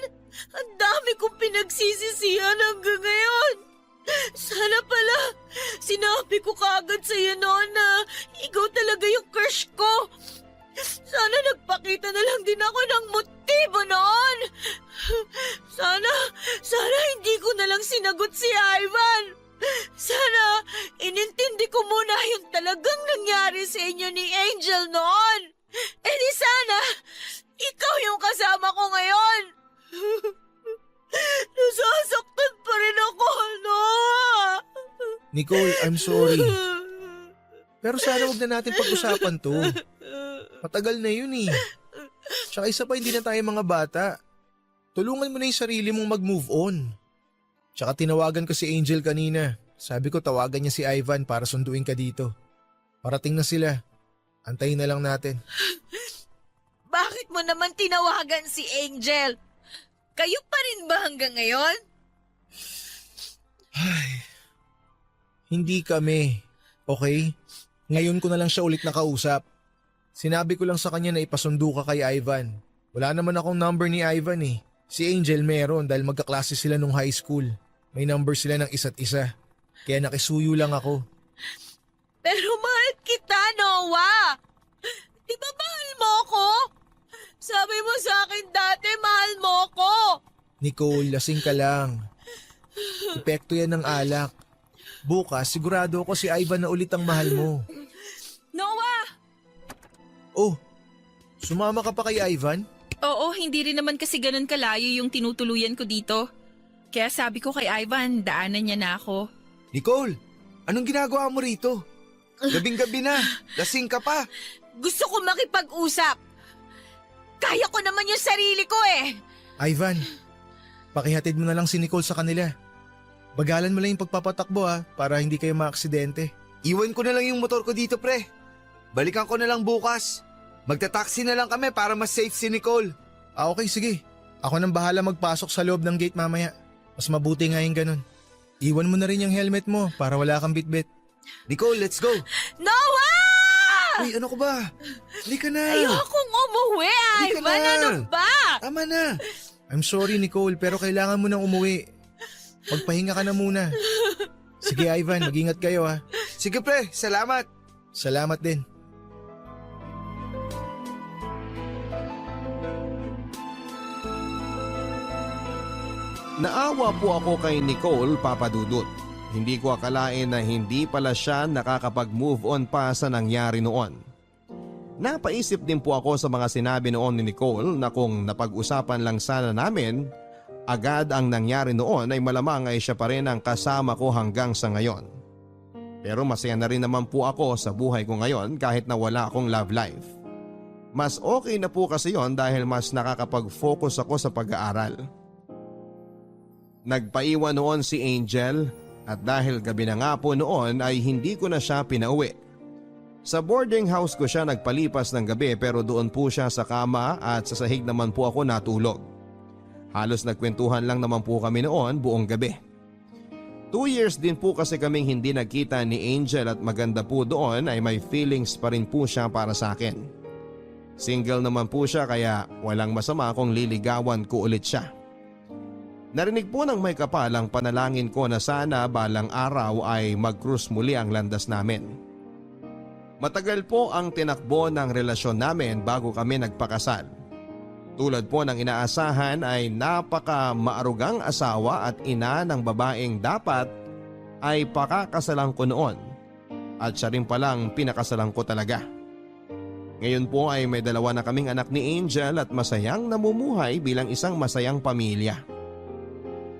Ang dami kong pinagsisisihan hanggang ngayon. Sana pala, sinabi ko kaagad sa'yo noon na ikaw talaga yung crush ko. Sana nagpakita na lang din ako ng motibo noon. Sana hindi ko na lang sinagot si Ivan. Sana inintindi ko muna yung talagang nangyari sa inyo ni Angel noon. Eh di sana, ikaw yung kasama ko ngayon. Nasasaktan pa rin ako, Noah. Nicole, I'm sorry. Pero sana wag na natin pag-usapan to. Matagal na yun eh. Tsaka isa pa, hindi na tayo mga bata. Tulungan mo na yung sarili mong mag-move on. Tsaka tinawagan ko si Angel kanina. Sabi ko tawagan niya si Ivan para sunduin ka dito. Parating na sila. Antayin na lang natin. Bakit mo naman tinawagan si Angel? Kayo pa rin ba hanggang ngayon? Hindi kami. Okay? Ngayon ko na lang siya ulit nakausap. Sinabi ko lang sa kanya na ipasundo ka kay Ivan. Wala naman akong number ni Ivan eh. Si Angel meron dahil magkaklase sila nung high school. May number sila ng isa't isa. Kaya nakisuyo lang ako. Pero mahal kita, Noah! Di ba mahal mo ko? Sabi mo sa akin dati, mahal mo ko! Nicole, lasing ka lang. Epekto yan ng alak. Bukas, sigurado ako si Ivan na ulit ang mahal mo. Noah! Oh, sumama ka pa kay Ivan? Oo, hindi rin naman kasi ganun kalayo yung tinutuluyan ko dito. Kaya sabi ko kay Ivan, daanan niya na ako. Nicole, anong ginagawa mo rito? Gabing-gabi na, lasing ka pa. Gusto ko makipag-usap. Kaya ko naman yung sarili ko eh. Ivan, pakihatid mo na lang si Nicole sa kanila. Bagalan mo lang yung pagpapatakbo para hindi kayo maaksidente. Iwan ko na lang yung motor ko dito, pre. Balikan ko na lang bukas. Magta-taxi na lang kami para mas safe si Nicole. Okay, sige. Ako nang bahala magpasok sa loob ng gate mamaya. Mas mabuti nga yung ganun. Iwan mo na rin yung helmet mo para wala kang bitbit. Nicole, let's go. Noah! Uy, ano ko ba? Halika na. Ayokong umuwi, Halika Ivan. na. Ano ba? Tama na. I'm sorry Nicole pero kailangan mo nang umuwi. Magpahinga ka na muna. Sige Ivan, mag-ingat kayo Sige pre, salamat. Salamat din. Naawa po ako kay Nicole, Papa Dudut. Hindi ko akalain na hindi pala siya nakakapag-move on pa sa nangyari noon. Napaisip din po ako sa mga sinabi noon ni Nicole na kung napag-usapan lang sana namin, agad ang nangyari noon ay malamang ay siya pa rin ang kasama ko hanggang sa ngayon. Pero masaya na rin naman po ako sa buhay ko ngayon kahit na wala akong love life. Mas okay na po kasi yon dahil mas nakakapag-focus ako sa pag-aaral. Nagpaiwan noon si Angel at dahil gabi na nga po noon ay hindi ko na siya pinauwi. Sa boarding house ko siya nagpalipas ng gabi pero doon po siya sa kama at sa sahig naman po ako natulog. Halos nagkwentuhan lang naman po kami noon buong gabi. 2 years din po kasi kaming hindi nagkita ni Angel at maganda po doon ay may feelings pa rin po siya para sa akin. Single naman po siya kaya walang masama kung liligawan ko ulit siya. Narinig po ng may kapal ang panalangin ko na sana balang araw ay mag-cruise muli ang landas namin. Matagal po ang tinakbo ng relasyon namin bago kami nagpakasal. Tulad po ng inaasahan ay napaka maarugang asawa at ina ng babaeng dapat ay pakakasalan ko noon at siya rin palang pinakasalan ko talaga. Ngayon po ay may 2 na kaming anak ni Angel at masayang namumuhay bilang isang masayang pamilya.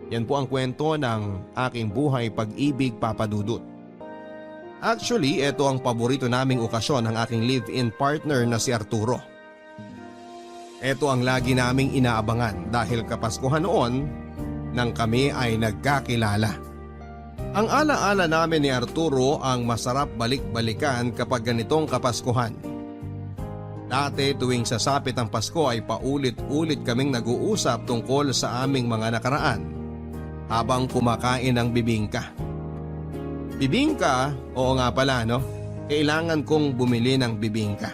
Yan po ang kwento ng aking buhay pag-ibig, Papa Dudut. Actually, ito ang paborito naming okasyon ng aking live-in partner na si Arturo. Ito ang lagi naming inaabangan dahil kapaskuhan noon nang kami ay nagkakilala. Ang alaala namin ni Arturo ang masarap balik-balikan kapag ganitong kapaskuhan. Dati tuwing sasapit ang Pasko ay paulit-ulit kaming nag-uusap tungkol sa aming mga nakaraan habang kumakain ng bibingka. Bibingka? Oo nga pala no, kailangan kong bumili ng bibingka.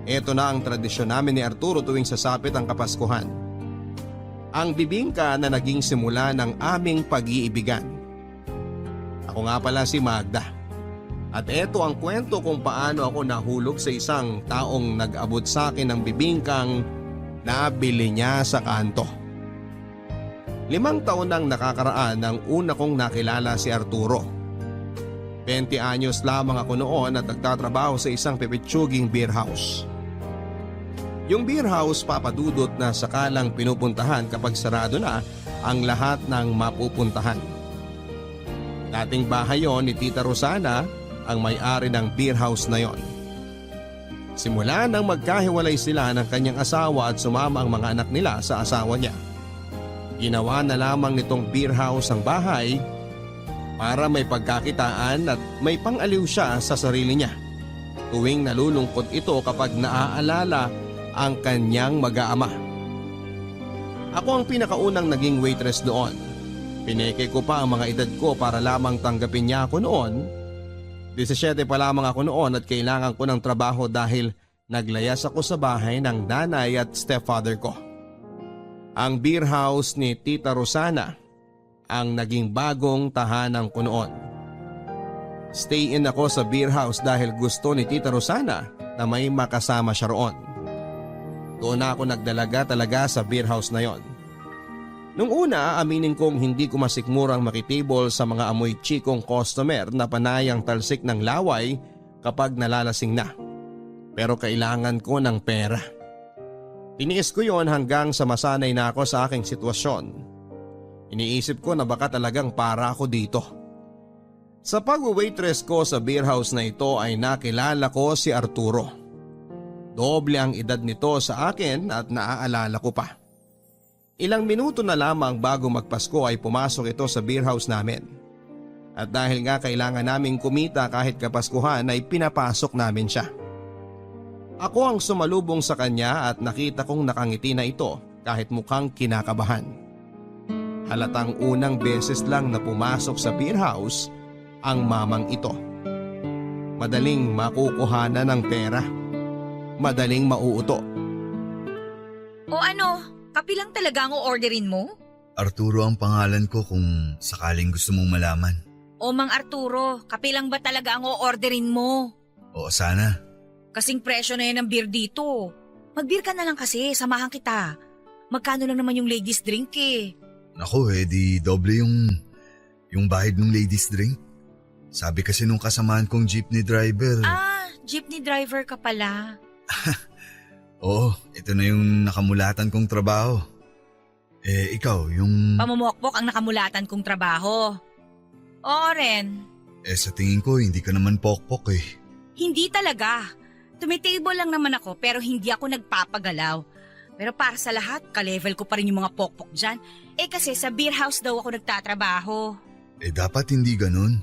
Ito na ang tradisyon namin ni Arturo tuwing sasapit ang Kapaskuhan. Ang bibingka na naging simula ng aming pag-iibigan. Ako nga pala si Magda. At ito ang kwento kung paano ako nahulog sa isang taong nag-abot sa akin ng bibingkang nabili niya sa kanto. 5 taon nang nakakaraan nang una kong nakilala si Arturo. 20 anyos lamang ako noon at nagtatrabaho sa isang pipitsuging beer house. Yung beer house, Papa Dudut, na sakalang pinupuntahan kapag sarado na ang lahat ng mapupuntahan. Dating bahay yon ni Tita Rosana, ang may-ari ng beer house na yon. Simula nang magkahiwalay sila ng kanyang asawa at sumama ang mga anak nila sa asawa niya. Ginawa na lamang nitong beer house ang bahay para may pagkakitaan at may pang-aliw siya sa sarili niya. Tuwing nalulungkot ito kapag naaalala ang kanyang mag-aama. Ako ang pinakaunang naging waitress doon. Pineke ko pa ang mga edad ko para lamang tanggapin niya ako noon. 17 pa lamang ako noon at kailangan ko ng trabaho dahil naglayas ako sa bahay ng nanay at stepfather ko. Ang beer house ni Tita Rosana ang naging bagong tahanan ko noon. Stay in ako sa beer house dahil gusto ni Tita Rosana na may makasama siya roon. Doon ako nagdalaga talaga sa beer house na yon. Nung una, aminin kong hindi ko masikmurang makitable sa mga amoy chikong customer na panayang talsik ng laway kapag nalalasing na. Pero kailangan ko ng pera. Tiniis ko yon hanggang sa masanay na ako sa aking sitwasyon. Iniisip ko na baka talagang para ako dito. Sa pag-waitress ko sa beer house na ito ay nakilala ko si Arturo. Doble ang edad nito sa akin at naaalala ko pa. Ilang minuto na lamang bago magpasko ay pumasok ito sa beer house namin. At dahil nga kailangan naming kumita kahit kapaskuhan ay pinapasok namin siya. Ako ang sumalubong sa kanya at nakita kong nakangiti na ito kahit mukhang kinakabahan. Halatang unang beses lang na pumasok sa beer house ang mamang ito. Madaling makukuhanan ng pera. Madaling mauuto. O ano? Kape lang talaga ang o-orderin mo? Arturo ang pangalan ko kung sakaling gusto mong malaman. O Mang Arturo, kape lang ba talaga ang o-orderin mo? Oo sana. Kasing presyo na yan ng beer dito. Mag-beer ka na lang kasi, samahan kita. Magkano lang naman yung ladies drink eh? Naku di doble yung bahid ng ladies drink. Sabi kasi nung kasamaan kong jeepney driver. Ah, jeepney driver ka pala. Oo, ito na yung nakamulatan kong trabaho. Ikaw, yung... Pamumokpok ang nakamulatan kong trabaho. Oo rin. sa tingin ko hindi ka naman pokpok eh. Hindi talaga. Tumitable lang naman ako pero hindi ako nagpapagalaw. Pero para sa lahat, ka-level ko pa rin yung mga pokpok dyan. Kasi sa beer house daw ako nagtatrabaho. Dapat hindi ganun.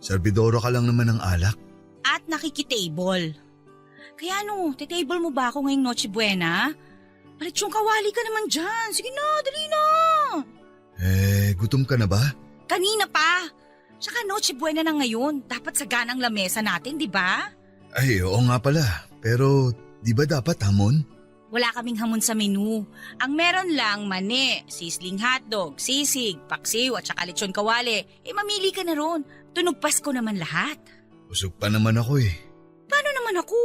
Servidoro ka lang naman ng alak. At nakikitable. Kaya titable mo ba ako ngayong Noche Buena? Palit yung kawali ka naman dyan. Sige na, dali na. Gutom ka na ba? Kanina pa. Tsaka Noche Buena na ngayon. Dapat saganang lamesa natin, di ba? Ay, oo nga pala. Pero di ba dapat hamon? Wala kaming hamon sa menu. Ang meron lang, mani, sisling hotdog, sisig, paksiw at saka lechon kawali. Mamili ka na ron. Tunog Pasko naman lahat. Busog pa naman ako eh. Paano naman ako?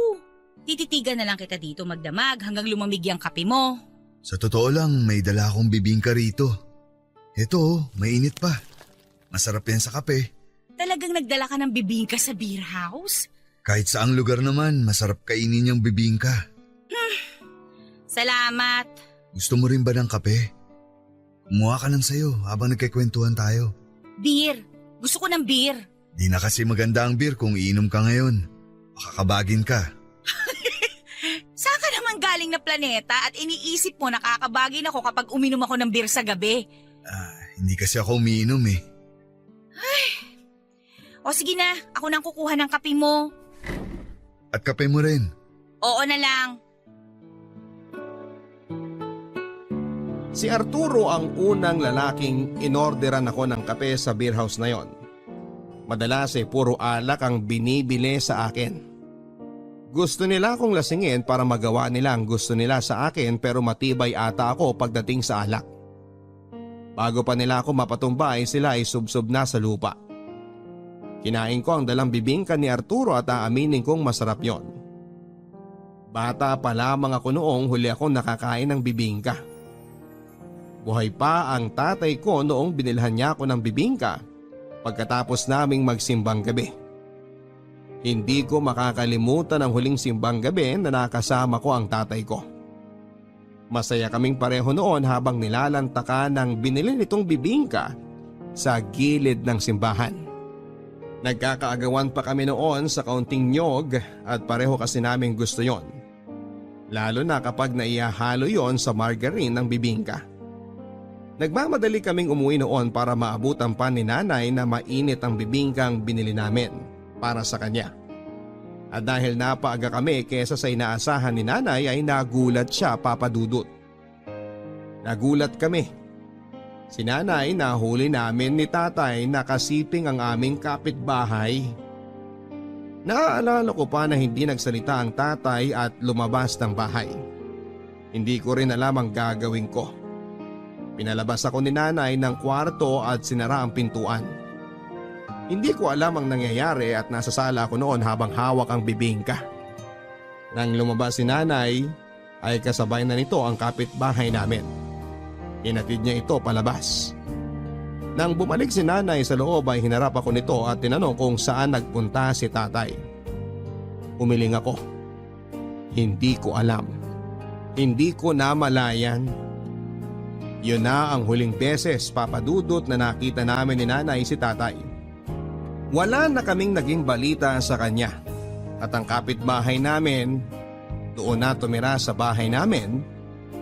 Tititigan na lang kita dito magdamag hanggang lumamig yung kape mo. Sa totoo lang, may dala akong bibingka rito. Ito, mainit pa. Masarap yan sa kape. Talagang nagdala ka ng bibingka sa beer house? Kahit saang lugar naman, masarap kainin yung bibingka. Salamat. Gusto mo rin ba ng kape? Kumuha ka lang sa'yo habang nagkikwentuhan tayo. Beer. Gusto ko ng beer. Di na kasi maganda ang beer kung iinom ka ngayon. Makakabagin ka. Saan ka naman galing na planeta at iniisip mo nakakabagin ako kapag uminom ako ng beer sa gabi? Hindi kasi ako umiinom eh. O sige na, ako nang kukuha ng kape mo. At kape mo rin. Oo na lang. Si Arturo ang unang lalaking inorderan ako ng kape sa beer house na yon. Madalas puro alak ang binibili sa akin. Gusto nila akong lasingin para magawa nila ang gusto nila sa akin pero matibay ata ako pagdating sa alak. Bago pa nila ako mapatumbay sila ay subsob na sa lupa. Kinain ko ang dalang bibingka ni Arturo at aaminin kong masarap yon. Bata pa lamang ako noong huli akong nakakain ng bibingka. Buhay pa ang tatay ko noong binilhan niya ako ng bibingka pagkatapos naming magsimbang gabi. Hindi ko makakalimutan ang huling simbang gabi na nakasama ko ang tatay ko. Masaya kaming pareho noon habang nilalantakan ng binili nitong bibingka sa gilid ng simbahan. Nagkakaagawan pa kami noon sa kaunting nyog at pareho kasi naming gusto yon. Lalo na kapag naihahalo yon sa margarine ng bibingka. Nagmamadali kaming umuwi noon para maabutan pa ni nanay na mainit ang bibingkang binili namin para sa kanya. At dahil napaaga kami kesa sa inaasahan ni nanay ay nagulat siya, Papa Dudut. Nagulat kami. Si nanay nahuli namin ni tatay na kasiping ang aming kapitbahay. Naaalala ko pa na hindi nagsalita ang tatay at lumabas ng bahay. Hindi ko rin alam ang gagawin ko. Pinalabas ako ni nanay ng kwarto at sinara ang pintuan. Hindi ko alam ang nangyayari at nasa sala ko noon habang hawak ang bibingka. Nang lumabas si nanay ay kasabay na nito ang kapitbahay namin. Hinatid niya ito palabas. Nang bumalik si nanay sa loob ay hinarap ako nito at tinanong kung saan nagpunta si tatay. Umiling ako. Hindi ko alam. Hindi ko namalayan. Yun na ang huling beses, Papa Dudut, na nakita namin ni nanay si tatay. Wala na kaming naging balita sa kanya. At ang kapitbahay namin, doon na tumira sa bahay namin,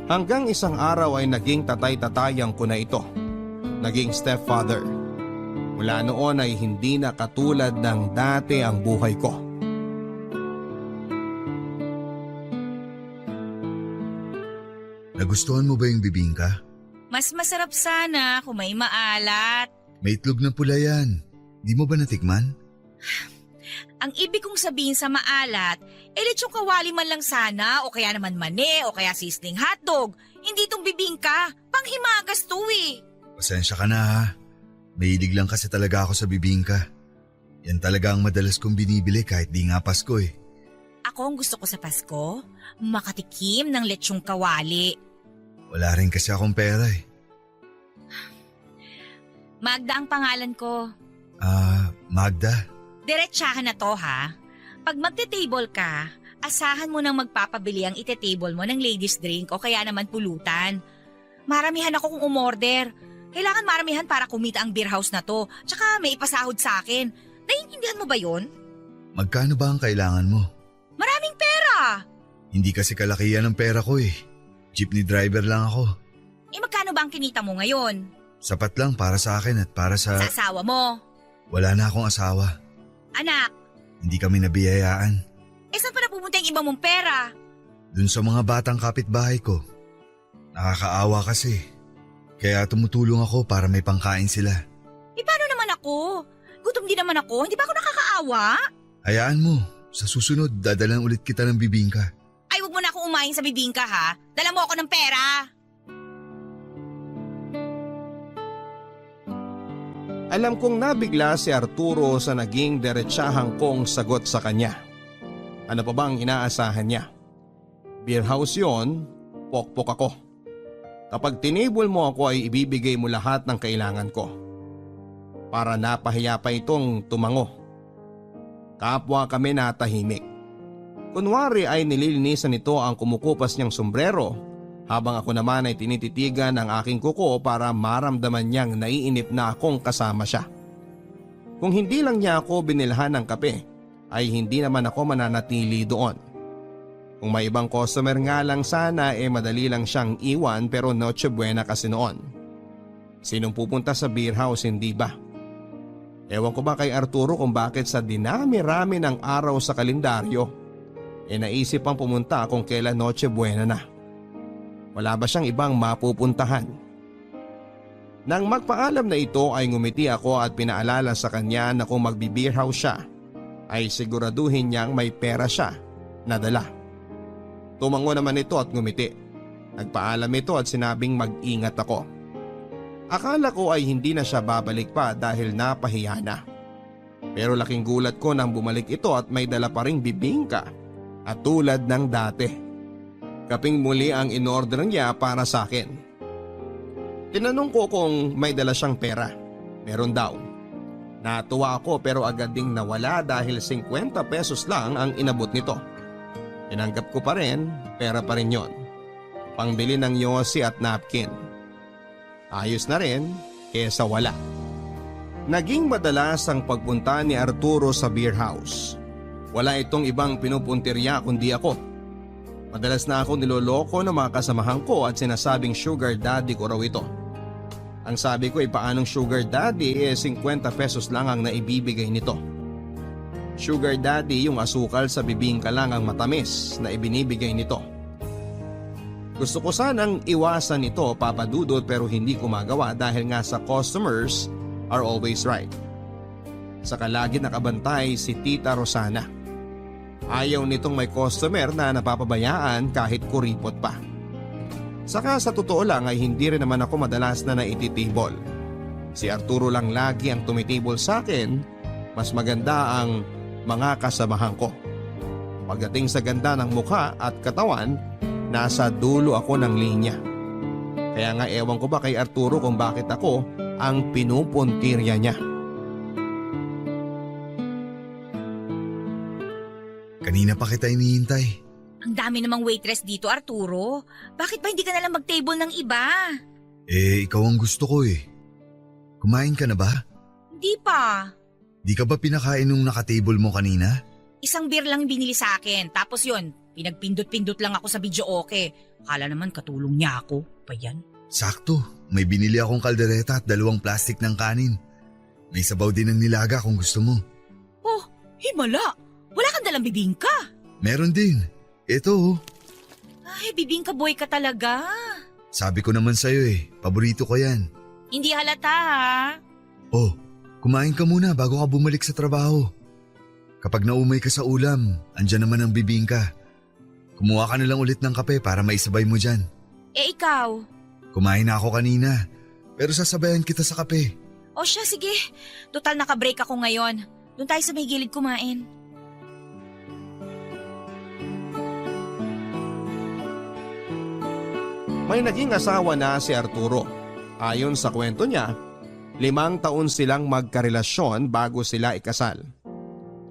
hanggang isang araw ay naging tatay-tatayang ko na ito. Naging stepfather. Mula noon ay hindi na katulad ng dati ang buhay ko. Nagustuhan mo ba yung bibingka? Mas masarap sana kung may maalat. May itlog na pula yan. Di mo ba natikman? Ang ibig kong sabihin sa maalat, lechong kawali man lang sana o kaya naman mani o kaya sizzling hotdog. Hindi itong bibingka, panghimagas to eh. Pasensya ka na ha. Mahilig lang kasi talaga ako sa bibingka. Yan talaga ang madalas kong binibili kahit di nga Pasko eh. Ako ang gusto ko sa Pasko, makatikim ng lechong kawali. Wala rin kasi akong pera eh. Magda ang pangalan ko. Magda? Diretsahan na to ha. Pag magte-table ka, asahan mo nang magpapabili ang ite-table mo ng ladies drink o kaya naman pulutan. Maramihan ako kung umorder. Kailangan maramihan para kumita ang beer house na to. Tsaka may ipasahod sa akin. Naiintindihan mo ba yon? Magkano ba ang kailangan mo? Maraming pera! Hindi kasi kalakihan ng pera ko eh. Jeepney driver lang ako. Magkano ba ang kinita mo ngayon? Sapat lang para sa akin at para sa... Sa asawa mo? Wala na akong asawa. Anak? Hindi kami nabiyayaan. Saan pa napupunta yung iba mong pera? Dun sa mga batang kapitbahay ko. Nakakaawa kasi. Kaya tumutulong ako para may pangkain sila. Paano naman ako? Gutom din naman ako, hindi ba ako nakakaawa? Hayaan mo, sa susunod dadalan ulit kita ng bibingka. Ay, wag mo na akong umayin sa bibingka ha. Dala mo ako ng pera. Alam kong nabigla si Arturo sa naging diretsahang kong sagot sa kanya. Ano pa bang inaasahan niya? Beer house yon, pokpok ako. Kapag tinable mo ako ay ibibigay mo lahat ng kailangan ko. Para napahiya pa itong tumango. Kapwa kami natahimik. Kunwari ay nililinisan nito ang kumukupas niyang sombrero habang ako naman ay tinititigan ang aking kuko para maramdaman niyang naiinip na akong kasama siya. Kung hindi lang niya ako binilhan ng kape ay hindi naman ako mananatili doon. Kung may ibang customer nga lang sana madali lang siyang iwan pero noche buena kasi noon. Sinong pupunta sa beer house, hindi ba? Ewan ko ba kay Arturo kung bakit sa dinami-rami ng araw sa kalendaryo naisip pang pumunta kung kailan noche buena na. Wala ba siyang ibang mapupuntahan? Nang magpaalam na ito ay ngumiti ako at pinaalala sa kanya na kung magbi-beer house siya ay siguraduhin niyang may pera siya na dala. Tumango naman ito at ngumiti. Nagpaalam ito at sinabing mag-ingat ako. Akala ko ay hindi na siya babalik pa dahil napahiya na. Pero laking gulat ko nang bumalik ito at may dala pa ring bibingka at tulad ng dati. Kaping muli ang inorder niya para sa akin. Tinanong ko kung may dala siyang pera. Meron daw. Natuwa ako pero agad ding nawala dahil 50 pesos lang ang inabot nito. Tinanggap ko pa rin, pera pa rin yon. Pangbili ng yosi at napkin. Ayos na rin kesa wala. Naging madalas ang pagpunta ni Arturo sa beer house. Wala itong ibang pinupuntirya kundi ako. Madalas na ako niloloko ng mga kasamahan ko at sinasabing sugar daddy ko raw ito. Ang sabi ko ay paanong sugar daddy 50 pesos lang ang naibibigay nito. Sugar daddy yung asukal sa bibingka lang ang matamis na ibinibigay nito. Gusto ko sanang iwasan ito, Papa Dudut, pero hindi ko magawa dahil nga sa customers are always right. Saka lagi nakabantay si Tita Rosana. Ayaw nitong may customer na napapabayaan kahit kuripot pa. Saka sa totoo lang ay hindi rin naman ako madalas na naititibol. Si Arturo lang lagi ang tumitibol sa akin, mas maganda ang mga kasamahan ko. Pagdating sa ganda ng mukha at katawan, nasa dulo ako ng linya. Kaya nga ewan ko ba kay Arturo kung bakit ako ang pinupuntirya niya. Kanina pa kita inihintay. Ang dami namang waitress dito, Arturo. Bakit ba hindi ka nalang mag-table ng iba? Ikaw ang gusto ko eh. Kumain ka na ba? Hindi pa. Di ka ba pinakain nung nakatable mo kanina? Isang beer lang binili sa akin. Tapos yun, pinagpindot-pindot lang ako sa video okay. Akala naman katulong niya ako. Pa yan? Sakto, may binili akong kaldereta at 2 plastic ng kanin. May sabaw din ng nilaga kung gusto mo. Oh, himala. Wala kang dalang bibingka. Meron din. Ito oh. Ay, bibingka boy ka talaga. Sabi ko naman sa'yo eh, paborito ko yan. Hindi halata ha. Oh, kumain ka muna bago ka bumalik sa trabaho. Kapag naumay ka sa ulam, andyan naman ang bibingka. Kumuha ka na lang ulit ng kape para maisabay mo dyan. Eh ikaw? Kumain na ako kanina, pero sasabayan kita sa kape. O siya, sige. Total naka-break ako ngayon. Doon tayo sa may gilid kumain. May naging asawa na si Arturo. Ayon sa kwento niya, 5 taon silang magkarelasyon bago sila ikasal.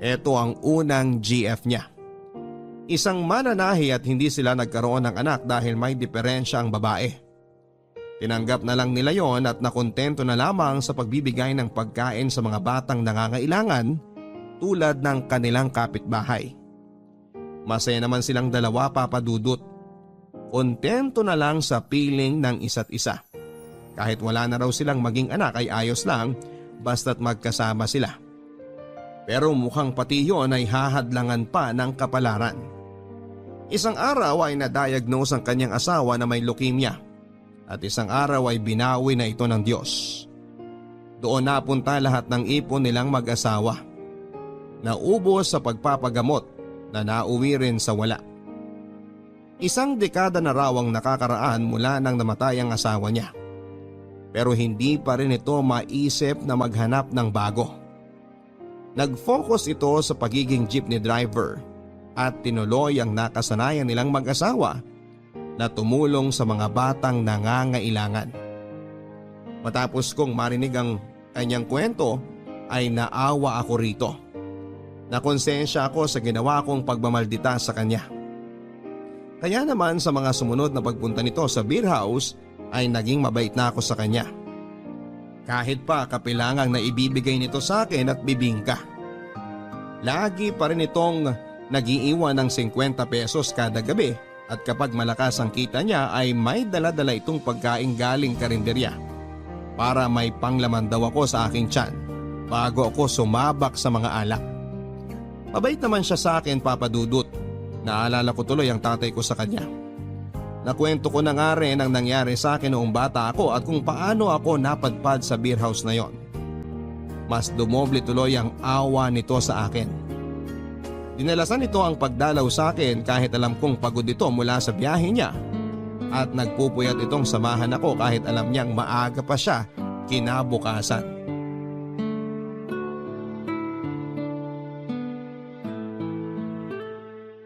Ito ang unang GF niya. Isang mananahi at hindi sila nagkaroon ng anak dahil may diferensya ang babae. Tinanggap na lang nila yon at nakontento na lamang sa pagbibigay ng pagkain sa mga batang nangangailangan tulad ng kanilang kapitbahay. Masaya naman silang dalawa, Papa Dudut. Kontento na lang sa piling ng isa't isa. Kahit wala na raw silang maging anak ay ayos lang basta't magkasama sila. Pero mukhang pati yon ay hahadlangan pa ng kapalaran. Isang araw ay na-diagnose ang kanyang asawa na may leukemia at isang araw ay binawi na ito ng Diyos. Doon napunta lahat ng ipon nilang mag-asawa. Naubos sa pagpapagamot na nauwi rin sa wala. Isang dekada na raw ang nakakaraan mula nang namatay ang asawa niya. Pero hindi pa rin ito maisip na maghanap ng bago. Nag-focus ito sa pagiging jeepney driver at tinuloy ang nakasanayan nilang mag-asawa na tumulong sa mga batang nangangailangan. Matapos kong marinig ang kanyang kwento ay naawa ako rito. Nakonsensya ako sa ginawa kong pagmamaldita sa kanya. Kaya naman sa mga sumunod na pagpunta nito sa beer house ay naging mabait na ako sa kanya. Kahit pa kapilangang na ibibigay nito sa akin at bibingka. Lagi pa rin itong nag-iiwan ng 50 pesos kada gabi at kapag malakas ang kita niya ay may dala-dala itong pagkain galing karinderya para may panglaman daw ako sa aking tiyan bago ako sumabak sa mga alak. Mabait naman siya sa akin, Papa Dudut. Naalala ko tuloy ang tatay ko sa kanya. Nakwento ko na nga rin ang nangyari sa akin noong bata ako at kung paano ako napadpad sa beer house na yon. Mas dumoble tuloy ang awa nito sa akin. Dinalasan nito ang pagdalaw sa akin kahit alam kong pagod ito mula sa biyahe niya at nagpupuyat itong samahan ako kahit alam niyang maaga pa siya kinabukasan.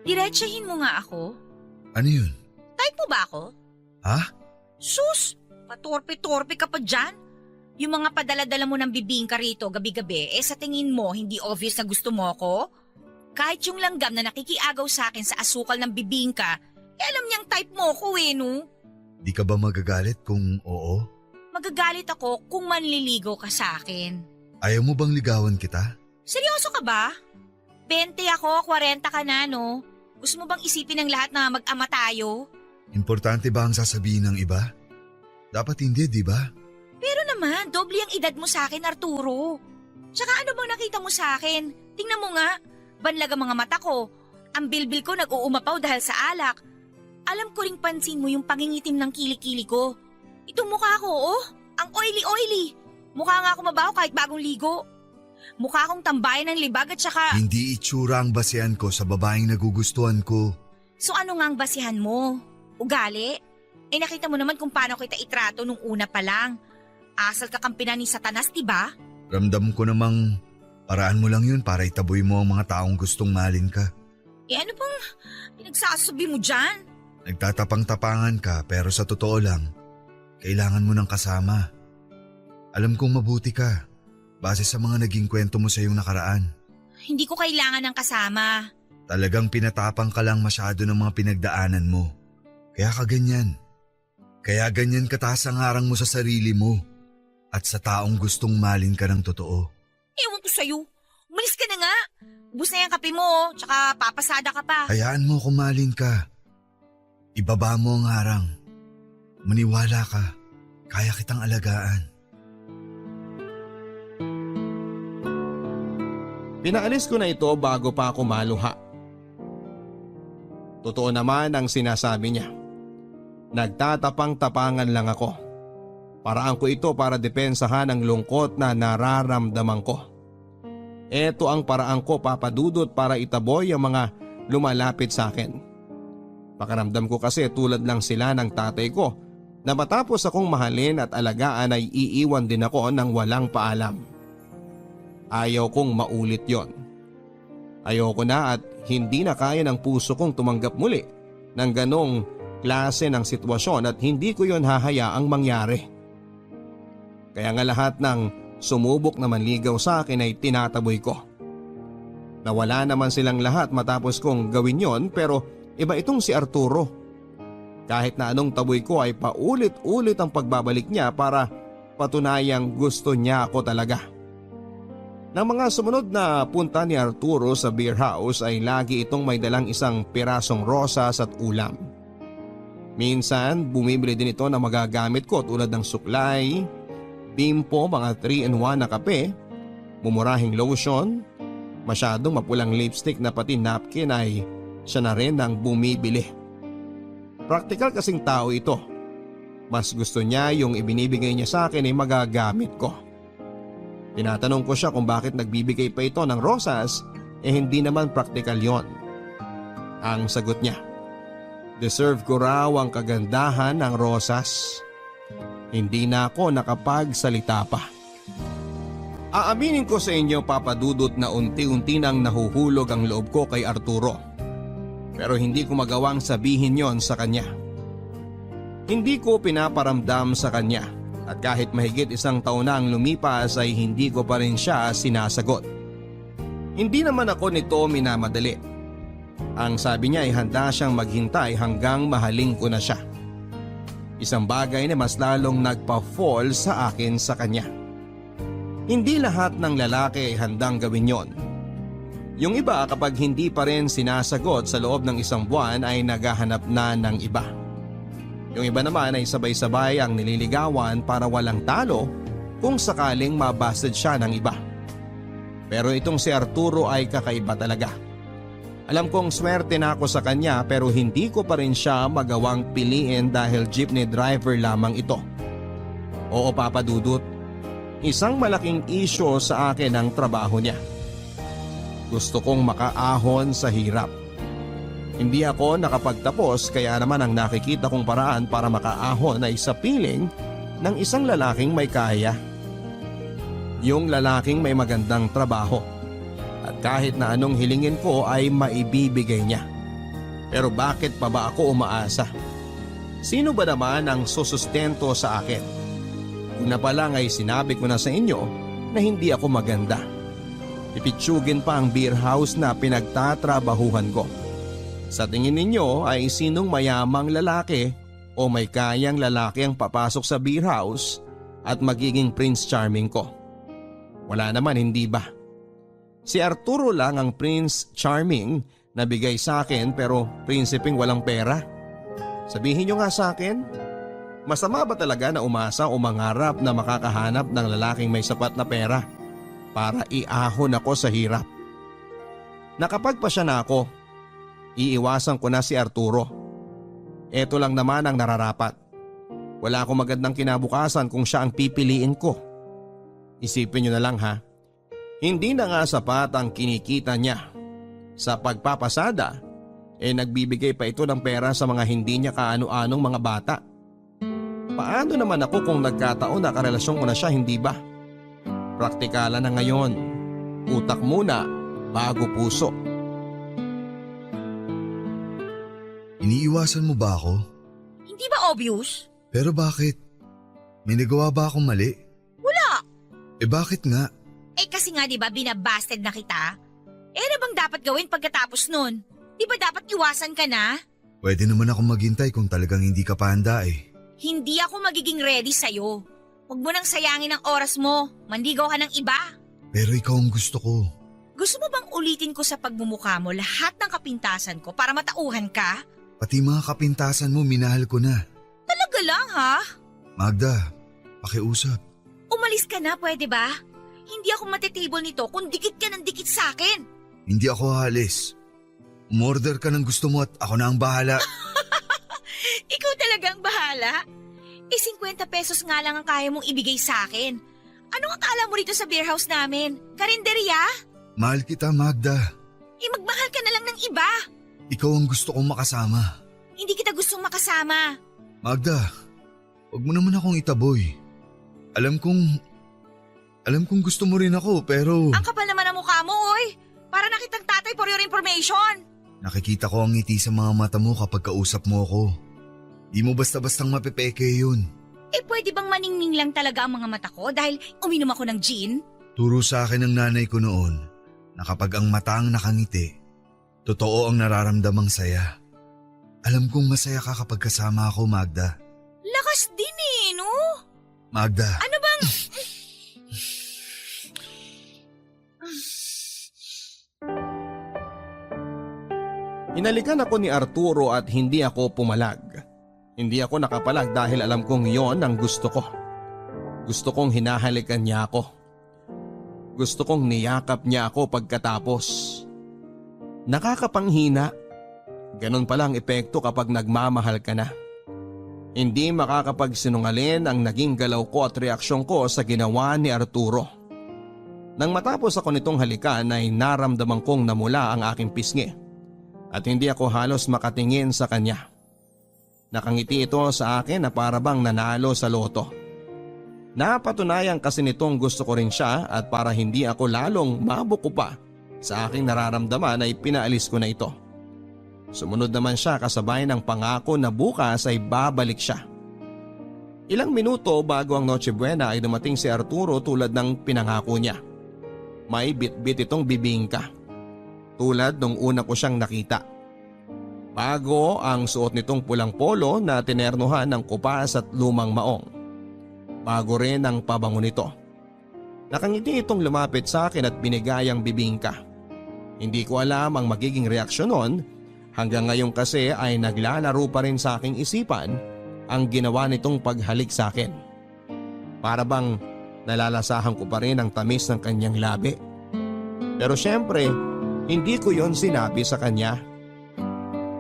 Diretsahin mo nga ako. Ano yun? Type mo ba ako? Ha? Sus! Patorpe-torpe ka pa dyan? Yung mga padala-dala mo ng bibingka rito gabi-gabi, sa tingin mo hindi obvious na gusto mo ako? Kahit yung langgam na nakikiagaw sa akin sa asukal ng bibingka, alam niyang type mo ko no? Di ka ba magagalit kung oo? Magagalit ako kung manliligaw ka sa akin. Ayaw mo bang ligawan kita? Seryoso ka ba? 20 ako, 40 ka na, no? Gusto mo bang isipin ng lahat na mag-ama tayo? Importante ba ang sasabihin ng iba? Dapat hindi, di ba? Pero naman, doble ang edad mo sa akin, Arturo. Tsaka ano bang nakita mo sa akin? Tingnan mo nga, banlag ang mga mata ko. Ang bilbil ko nag-uumapaw dahil sa alak. Alam ko ring pansin mo yung pangingitim ng kilikili ko. Itong mukha ko, oh, ang oily-oily. Mukha nga ako mabaho kahit bagong ligo. Mukha akong tambayan ng libag at saka… Hindi itsura ang basehan ko sa babaeng nagugustuhan ko. So ano nga ang basihan mo? Ugali? Eh nakita mo naman kung paano kita itrato nung una pa lang. Asal kakampinan ni Satanas, diba? Ramdam ko namang paraan mo lang yun para itaboy mo ang mga taong gustong mahalin ka. Eh ano bang pinagsasabi mo dyan? Nagtatapang-tapangan ka pero sa totoo lang, kailangan mo ng kasama. Alam kong mabuti ka, base sa mga naging kwento mo sa iyong nakaraan. Hindi ko kailangan ng kasama. Talagang pinatapang ka lang masyado ng mga pinagdaanan mo. Kaya ka ganyan. Kaya ganyan kataas ang harang mo sa sarili mo at sa taong gustong malin ka ng totoo. Ewan ko sa'yo. Umalis ka na nga. Ubus na yung kape mo, tsaka papasada ka pa. Hayaan mo kung malin ka. Ibaba mo ang harang. Maniwala ka. Kaya kitang alagaan. Pinaalis ko na ito bago pa ako maluha. Totoo naman ang sinasabi niya. Nagtatapang-tapangan lang ako. Paraan ko ito para depensahan ang lungkot na nararamdaman ko. Ito ang paraan ko, Papa Dudut, para itaboy ang mga lumalapit sa akin. Pakiramdam ko kasi tulad lang sila ng tatay ko na matapos akong mahalin at alagaan ay iiwan din ako ng walang paalam. Ayaw kong maulit yon. Ayoko na at hindi na kaya ng puso kong tumanggap muli ng ganong klase ng sitwasyon at hindi ko yon hahayaang mangyari. Kaya nga lahat ng sumubok na manligaw sa akin ay tinataboy ko. Nawala naman silang lahat matapos kong gawin yon pero iba itong si Arturo. Kahit na anong taboy ko ay paulit-ulit ang pagbabalik niya para patunayang gusto niya ako talaga. Nang mga sumunod na punta ni Arturo sa beer house ay lagi itong may dalang isang pirasong rosas at ulam. Minsan bumibili din ito na magagamit ko tulad ng suklay, bimpo, mga 3-in-1 na kape, mumurahing lotion, masyadong mapulang lipstick na pati napkin ay siya na rin ang bumibili. Praktikal kasing tao ito. Mas gusto niya yung ibinibigay niya sa akin ay magagamit ko. Tinatanong ko siya kung bakit nagbibigay pa ito ng rosas hindi naman praktikal yon. Ang sagot niya, deserve ko raw ang kagandahan ng rosas. Hindi na ako nakapagsalita pa. Aaminin ko sa inyo, Papa Dudut, na unti-unti nang nahuhulog ang loob ko kay Arturo. Pero hindi ko magawang sabihin yon sa kanya. Hindi ko pinaparamdam sa kanya at kahit mahigit 1 taon na ang lumipas ay hindi ko pa rin siya sinasagot. Hindi naman ako nito minamadali. Ang sabi niya ay handa siyang maghintay hanggang mahaling ko na siya. Isang bagay na mas lalong nagpa-fall sa akin sa kanya. Hindi lahat ng lalaki ay handang gawin yon. Yung iba kapag hindi pa rin sinasagot sa loob ng 1 buwan ay naghahanap na ng iba. Yung iba naman ay sabay-sabay ang nililigawan para walang talo kung sakaling mabasted siya ng iba. Pero itong si Arturo ay kakaiba talaga. Alam kong swerte na ako sa kanya pero hindi ko pa rin siya magawang piliin dahil jeepney driver lamang ito. Oo, Papa Dudut, isang malaking issue sa akin ang trabaho niya. Gusto kong makaahon sa hirap. Hindi ako nakapagtapos kaya naman ang nakikita kong paraan para makaahon ay sa piling ng isang lalaking may kaya. Yung lalaking may magandang trabaho at kahit na anong hilingin ko ay maibibigay niya. Pero bakit pa ba ako umaasa? Sino ba naman ang susustento sa akin? Una pa lang ay sinabi ko na sa inyo na hindi ako maganda. Ipitsugin pa ang beer house na pinagtatrabahuhan ko. Sa tingin ninyo ay sinong mayamang lalaki o may kayang lalaki ang papasok sa beer house at magiging Prince Charming ko? Wala naman, hindi ba? Si Arturo lang ang Prince Charming na bigay sa akin pero prinsipeng walang pera. Sabihin nyo nga sa akin, masama ba talaga na umasa o mangarap na makakahanap ng lalaking may sapat na pera para iahon ako sa hirap? Nakapagpasya na ako, iiwasan ko na si Arturo. Eto lang naman ang nararapat. Wala akong magandang kinabukasan kung siya ang pipiliin ko. Isipin nyo na lang ha, hindi na nga sapat ang kinikita niya. Sa pagpapasada, nagbibigay pa ito ng pera sa mga hindi niya kaano-anong mga bata. Paano naman ako kung nagkataon na karelasyon ko na siya, hindi ba? Praktikalan na ngayon. Utak muna, bago puso. Iniiwasan mo ba ako? Hindi ba obvious? Pero bakit? May nagawa ba akong mali? Wala. Bakit nga? Kasi nga 'di ba binabasted na kita? Ano bang dapat gawin pagkatapos nun? Di ba dapat iwasan ka na? Pwede naman akong maghintay kung talagang hindi ka pa handa eh. Hindi ako magiging ready sa'yo. Huwag mo nang sayangin ang oras mo. Mandigaw ka ng iba. Pero ikaw ang gusto ko. Gusto mo bang ulitin ko sa pagmumukha mo lahat ng kapintasan ko para matauhan ka? Pati mga kapintasan mo minahal ko na. Talaga lang ha? Magda, pakiusap. Umalis ka na, pwede ba? Hindi ako matitable nito kung dikit ka ng dikit sa akin. Hindi ako aalis. Umorder ka ng gusto mo at ako na ang bahala. Ikaw talagang bahala? 50 pesos nga lang ang kaya mong ibigay sa akin. Anong akala mo rito sa beer house namin? Karinderya? Mahal kita, Magda. Magmahal ka na lang ng iba. Ikaw ang gusto kong makasama. Hindi kita gustong makasama. Magda, huwag mo naman akong itaboy. Alam kong gusto mo rin ako pero… Ang kapal naman ang mukha mo, oy. Para nakitang tatay for your information. Nakikita ko ang ngiti sa mga mata mo kapag kausap mo ako. Di mo basta-bastang mapepeke yun. Pwede bang maningning lang talaga ang mga mata ko dahil uminom ako ng gin? Turo sa akin ng nanay ko noon na kapag ang mata ang nakangiti, totoo ang nararamdamang saya. Alam kong masaya ka kapag kasama ako, Magda. Lakas din no? Magda. Ano bang… Hinalikan ako ni Arturo at hindi ako pumalag. Hindi ako nakapalag dahil alam kong yon ang gusto ko. Gusto kong hinahalikan niya ako. Gusto kong niyakap niya ako pagkatapos. Nakakapanghina. Ganon pala ang epekto kapag nagmamahal ka na. Hindi makakapagsinungaling ang naging galaw ko at reaksyon ko sa ginawa ni Arturo. Nang matapos ako nitong halikan ay naramdaman kong namula ang aking pisngi. At hindi ako halos makatingin sa kanya. Nakangiti ito sa akin na para bang nanalo sa loto. Napatunayan kasi nitong gusto ko rin siya at para hindi ako lalong mabuko pa sa aking nararamdaman ay pinaalis ko na ito. Sumunod naman siya kasabay ng pangako na bukas ay babalik siya. Ilang minuto bago ang Noche Buena ay dumating si Arturo tulad ng pinangako niya. May bit-bit itong bibingka. Tulad nung una ko siyang nakita. Bago ang suot nitong pulang polo na tinernuhan ng kupas at lumang maong. Bago rin ang pabango nito. Nakangiti itong lumapit sa akin at binigay ang bibingka. Hindi ko alam ang magiging reaksyon nun. Hanggang ngayon kasi ay naglalaro pa rin sa aking isipan ang ginawa nitong paghalik sa akin. Para bang nalalasahan ko pa rin ang tamis ng kanyang labi. Pero syempre, hindi ko yon sinabi sa kanya.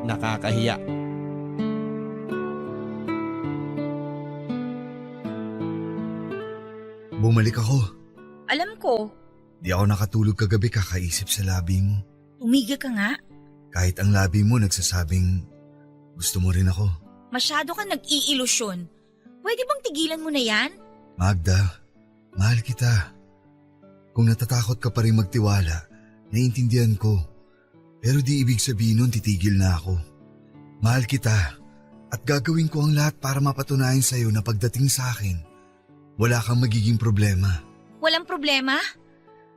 Nakakahiya. Bumalik ako. Alam ko. Di ako nakatulog kagabi kakaisip sa labi mo. Tumigil ka nga. Kahit ang labi mo nagsasabing gusto mo rin ako. Masyado ka nag-iilusyon. Pwede bang tigilan mo na yan? Magda, mahal kita. Kung natatakot ka pa rin magtiwala, naiintindihan ko. Pero di ibig sabihin nun titigil na ako. Mahal kita at gagawin ko ang lahat para mapatunayan sa'yo na pagdating sa akin, wala kang magiging problema. Walang problema?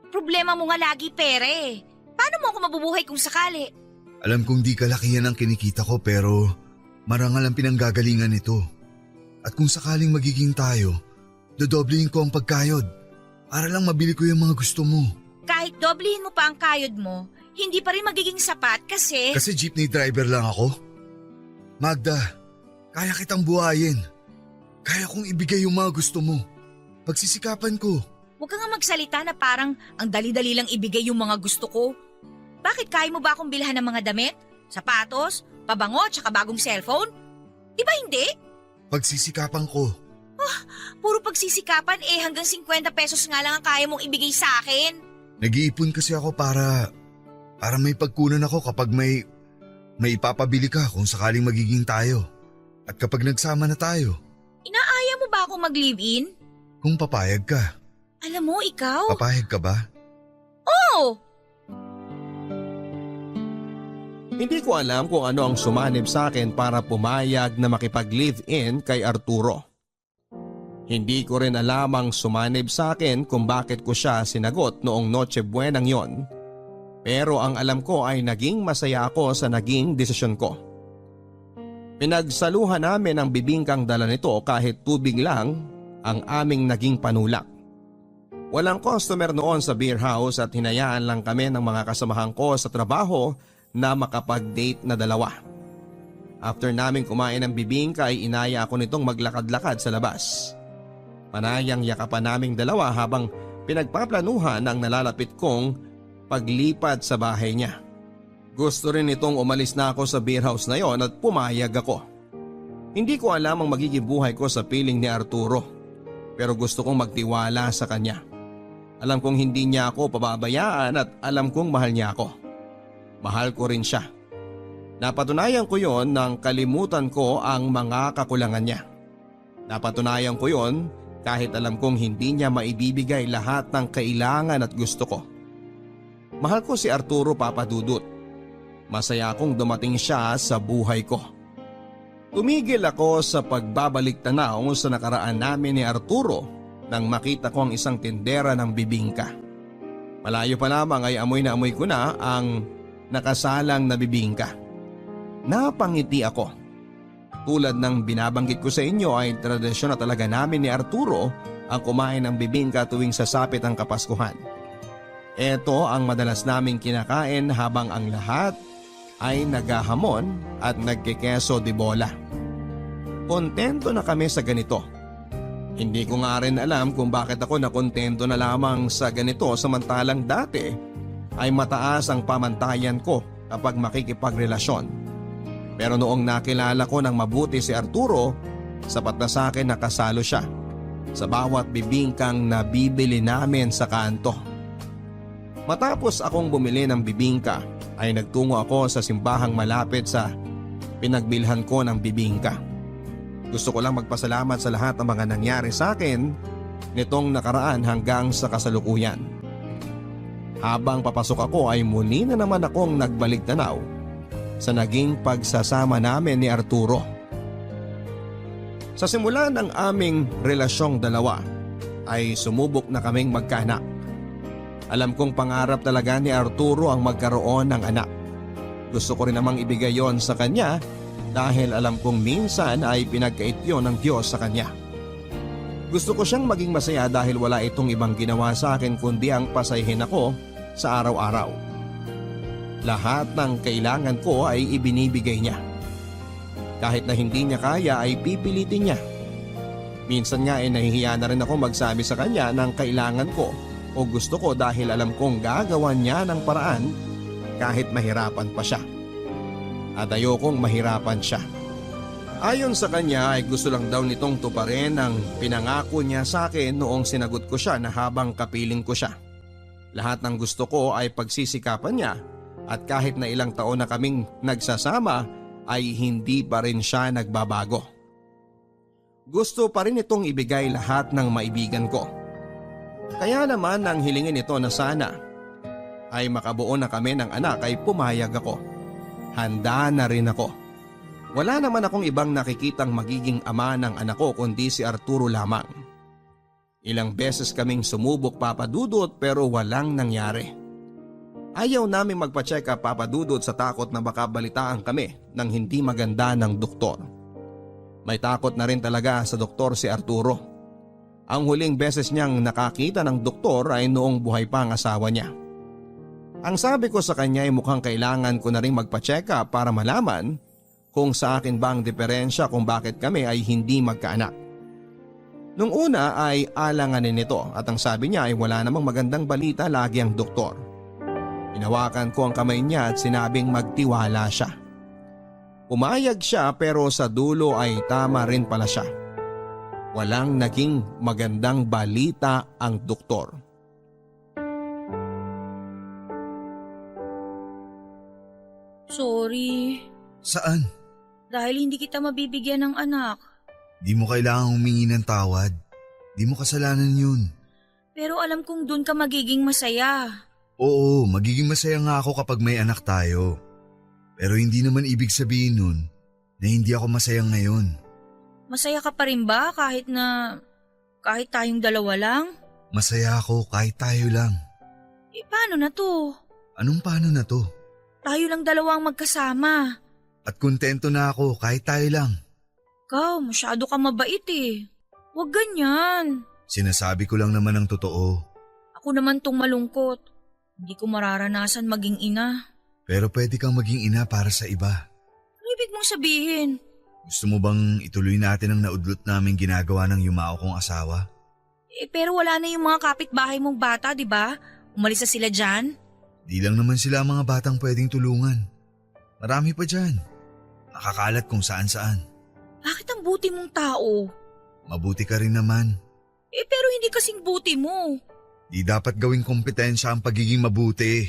Problema mo nga lagi pere. Paano mo ako mabubuhay kung sakali? Alam kong di kalakihan ang kinikita ko pero marangal ang pinanggagalingan nito. At kung sakaling magiging tayo, dodoblehin ko ang pagkayod. Para lang mabili ko yung mga gusto mo. Kahit doblehin mo pa ang kayod mo, hindi pa rin magiging sapat kasi… Kasi jeepney driver lang ako. Magda, kaya kitang buhayin. Kaya kong ibigay yung mga gusto mo. Pagsisikapan ko. Huwag ka nga magsalita na parang ang dali-dali lang ibigay yung mga gusto ko. Bakit kaya mo ba akong bilhan ng mga damit, sapatos, pabango, tsaka bagong cellphone? Di ba hindi? Pagsisikapan ko. Puro pagsisikapan hanggang 50 pesos nga lang ang kaya mong ibigay sa akin. Nag-iipon kasi ako para may pagkunan ako kapag may ipapabili ka kung sakaling magiging tayo. At kapag nagsama na tayo. Inaaya mo ba akong mag-live-in? Kung papayag ka. Alam mo, ikaw? Papayag ka ba? Oo! Hindi ko alam kung ano ang sumanib sa akin para pumayag na makipag-live-in kay Arturo. Hindi ko rin alam ang sumanib sa akin kung bakit ko siya sinagot noong Noche Buenang yon. Pero ang alam ko ay naging masaya ako sa naging desisyon ko. Pinagsaluhan namin ang bibingkang dala nito kahit tubig lang ang aming naging panulak. Walang customer noon sa beer house at hinayaan lang kami ng mga kasamahan ko sa trabaho na makapag-date na dalawa. After namin kumain ng bibingka ay inaya ako nitong maglakad-lakad sa labas. Panayang yakapan naming dalawa habang pinagpaplanuhan ang nalalapit kong paglipat sa bahay niya. Gusto rin itong umalis na ako sa beer house na yon at pumayag ako. Hindi ko alam ang magiging buhay ko sa piling ni Arturo, pero gusto kong magtiwala sa kanya. Alam kong hindi niya ako pababayaan at alam kong mahal niya ako. Mahal ko rin siya. Napatunayan ko yon nang kalimutan ko ang mga kakulangan niya. Napatunayan ko yon kahit alam kong hindi niya maibibigay lahat ng kailangan at gusto ko. Mahal ko si Arturo, Papa Dudut. Masaya akong dumating siya sa buhay ko. Tumigil ako sa pagbabalik tanaw sa nakaraan namin ni Arturo nang makita ko ang isang tindera ng bibingka. Malayo pa lamang ay amoy na amoy ko na ang nakasalang na bibingka. Napangiti ako. Tulad ng binabanggit ko sa inyo ay tradisyon na talaga namin ni Arturo ang kumain ng bibingka tuwing sasapit ang Kapaskuhan. Ito ang madalas naming kinakain habang ang lahat ay naghahamon at nagkekeso de bola. Kontento na kami sa ganito. Hindi ko nga rin alam kung bakit ako nakontento na lamang sa ganito samantalang dati ay mataas ang pamantayan ko kapag makikipagrelasyon. Pero noong nakilala ko ng mabuti si Arturo, sapat na sa akin na kasalo siya sa bawat bibingkang nabibili namin sa kanto. Matapos akong bumili ng bibingka ay nagtungo ako sa simbahang malapit sa pinagbilhan ko ng bibingka. Gusto ko lang magpasalamat sa lahat ng mga nangyari sa akin nitong nakaraan hanggang sa kasalukuyan. Habang papasok ako ay muli na naman akong nagbalik tanaw sa naging pagsasama namin ni Arturo. Sa simula ng aming relasyong dalawa ay sumubok na kaming magkaanak. Alam kong pangarap talaga ni Arturo ang magkaroon ng anak. Gusto ko rin namang ibigay yon sa kanya dahil alam kong minsan ay pinagkait yon ng Diyos sa kanya. Gusto ko siyang maging masaya dahil wala itong ibang ginawa sa akin kundi ang pasayahin ako sa araw-araw. Lahat ng kailangan ko ay ibinibigay niya. Kahit na hindi niya kaya ay pipilitin niya. Minsan nga ay nahihiya na rin ako magsabi sa kanya ng kailangan ko o gusto ko dahil alam kong gagawan niya ng paraan kahit mahirapan pa siya. At ayokong mahirapan siya. Ayon sa kanya ay gusto lang daw nitong tuparin ang pinangako niya sa akin noong sinagot ko siya na habang kapiling ko siya. Lahat ng gusto ko ay pagsisikapan niya at kahit na ilang taon na kaming nagsasama ay hindi pa rin siya nagbabago. Gusto pa rin itong ibigay lahat ng maibigan ko. Kaya naman nang hilingin ito na sana ay makabuo na kami ng anak ay pumayag ako. Handa na rin ako. Wala naman akong ibang nakikitang magiging ama ng anak ko kundi si Arturo lamang. Ilang beses kaming sumubok, Papa Dudut, pero walang nangyari. Ayaw naming magpa-check up, Papa Dudut, sa takot na baka balitaan kami ng hindi maganda ng doktor. May takot na rin talaga sa doktor si Arturo. Ang huling beses niyang nakakita ng doktor ay noong buhay pa ang asawa niya. Ang sabi ko sa kanya ay mukhang kailangan ko na rin magpa-check up para malaman kung sa akin ba ang diferensya kung bakit kami ay hindi magkaanak. Nung una ay alanganin nito at ang sabi niya ay wala namang magandang balita lagi ang doktor. Inawakan ko ang kamay niya at sinabing magtiwala siya. Umayag siya pero sa dulo ay tama rin pala siya. Walang naging magandang balita ang doktor. Sorry. Saan? Dahil hindi kita mabibigyan ng anak. Di mo kailangang humingi ng tawad. Di mo kasalanan yun. Pero alam kong dun ka magiging masaya. Oo, magiging masaya nga ako kapag may anak tayo. Pero hindi naman ibig sabihin nun na hindi ako masaya ngayon. Masaya ka pa rin ba kahit tayong dalawa lang? Masaya ako kahit tayo lang. Paano na to? Anong paano na to? Tayo lang dalawang magkasama. At kontento na ako kahit tayo lang. Ikaw, masyado ka mabait eh. Huwag ganyan. Sinasabi ko lang naman ang totoo. Ako naman tong malungkot. Hindi ko mararanasan maging ina. Pero pwede kang maging ina para sa iba. Ano ibig mong sabihin? Gusto mo bang ituloy natin ang naudlot namin ginagawa ng yumao kong asawa? Pero wala na yung mga kapitbahay mong bata, di ba? Umalis na sila dyan. Di lang naman sila ang mga batang pwedeng tulungan. Marami pa dyan. Nakakalat kung saan-saan. Bakit ang buti mong tao? Mabuti ka rin naman. Pero hindi kasing buti mo. Di dapat gawing kompetensya ang pagiging mabuti.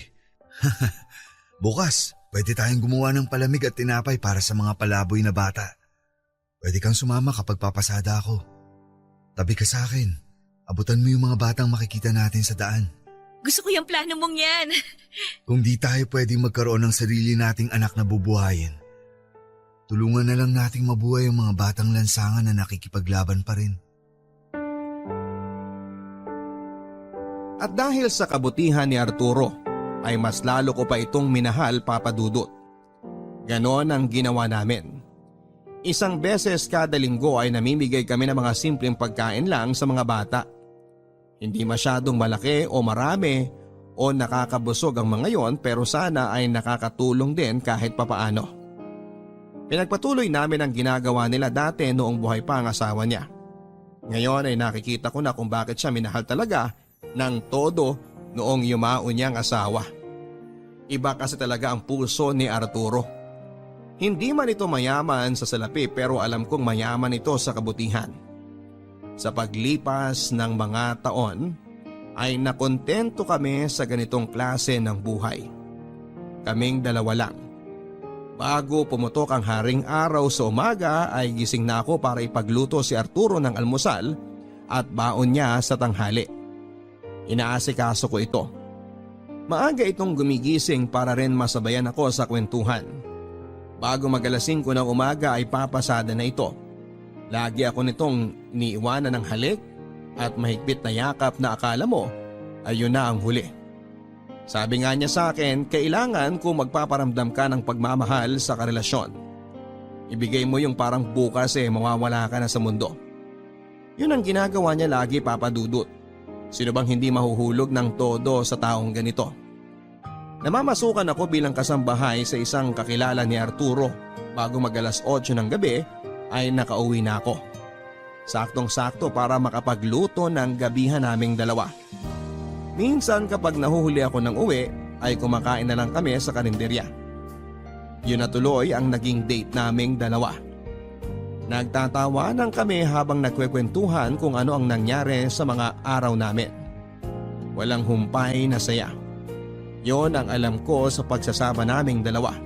Bukas, pwede tayong gumawa ng palamig at tinapay para sa mga palaboy na bata. Pwede kang sumama kapag papasada ako. Tabi ka sa akin. Abutan mo yung mga batang makikita natin sa daan. Gusto ko yung plano mong yan. Kung di tayo pwedeng magkaroon ng sarili nating anak na bubuhayin, tulungan na lang nating mabuhay ang mga batang lansangan na nakikipaglaban pa rin. At dahil sa kabutihan ni Arturo, ay mas lalo ko pa itong minahal, Papa Dudut. Ganon ang ginawa namin. Isang beses kada linggo ay namimigay kami ng mga simpleng pagkain lang sa mga bata. Hindi masyadong malaki o marami o nakakabusog ang mga yon pero sana ay nakakatulong din kahit papaano. Pinagpatuloy namin ang ginagawa nila dati noong buhay pa ang asawa niya. Ngayon ay nakikita ko na kung bakit siya minahal talaga ng todo noong yumao niyang asawa. Iba kasi talaga ang puso ni Arturo. Hindi man ito mayaman sa salapi pero alam kong mayaman ito sa kabutihan. Sa paglipas ng mga taon ay nakontento kami sa ganitong klase ng buhay. Kaming dalawa lang. Bago pumutok ang haring araw sa umaga ay gising na ako para ipagluto si Arturo ng almusal at baon niya sa tanghali. Inaasikaso ko ito. Maaga itong gumigising para rin masabayan ako sa kwentuhan. Bago mag-alas 5 ng umaga ay papasada na ito. Lagi ako nitong iniiwanan ng halik at mahigpit na yakap na akala mo ay yun na ang huli. Sabi nga niya sa akin, kailangan kung magpaparamdam ka ng pagmamahal sa karelasyon. Ibigay mo yung parang bukas mawawala ka na sa mundo. Yun ang ginagawa niya lagi, Papa Dudut. Sino bang hindi mahuhulog ng todo sa taong ganito? Namamasukan ako bilang kasambahay sa isang kakilala ni Arturo. Bago mag-alas 8 ng gabi ay nakauwi na ako. Saktong-sakto para makapagluto ng gabihan naming dalawa. Minsan kapag nahuhuli ako ng uwi ay kumakain na lang kami sa karinderya. Yun na tuloy ang naging date naming dalawa. Nagtatawanan kami habang nagkwekwentuhan kung ano ang nangyari sa mga araw namin. Walang humpay na saya. Yon ang alam ko sa pagsasama naming dalawa.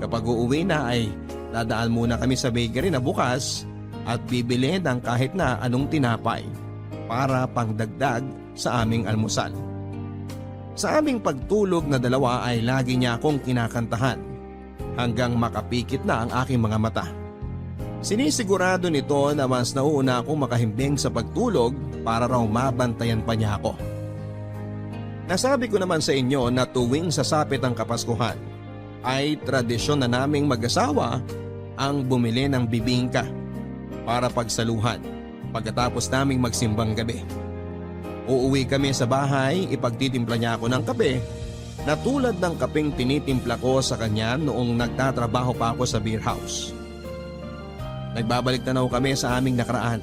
Kapag uuwi na ay dadaan muna kami sa bakery na bukas at bibili ng kahit na anong tinapay para pangdagdag sa aming almusal. Sa aming pagtulog na dalawa ay lagi niya akong kinakantahan hanggang makapikit na ang aking mga mata. Sinisigurado nito na mas nauuna akong makahimbing sa pagtulog para raw mabantayan pa niya ako. Nasabi ko naman sa inyo na tuwing sasapit ang Kapaskuhan ay tradisyon na naming mag-asawa ang bumili ng bibingka para pagsaluhan. Pagkatapos naming magsimbang gabi, uuwi kami sa bahay, ipagtitimpla niya ako ng kape na tulad ng kapeng tinitimpla ko sa kanya noong nagtatrabaho pa ako sa beer house. Nagbabalik tanaw kami sa aming nakaraan.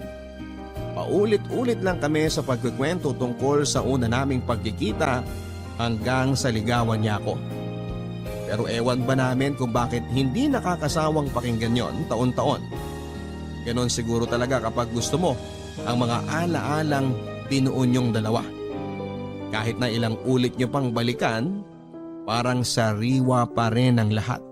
Paulit-ulit lang kami sa pagkikwento tungkol sa una naming pagkikita hanggang sa ligawan niya ako. Pero ewan ba namin kung bakit hindi nakakasawang pakinggan yon taon-taon. Ganon siguro talaga kapag gusto mo ang mga ala-alang binuo niyong dalawa. Kahit na ilang ulit niyo pang balikan, parang sariwa pa rin ang lahat.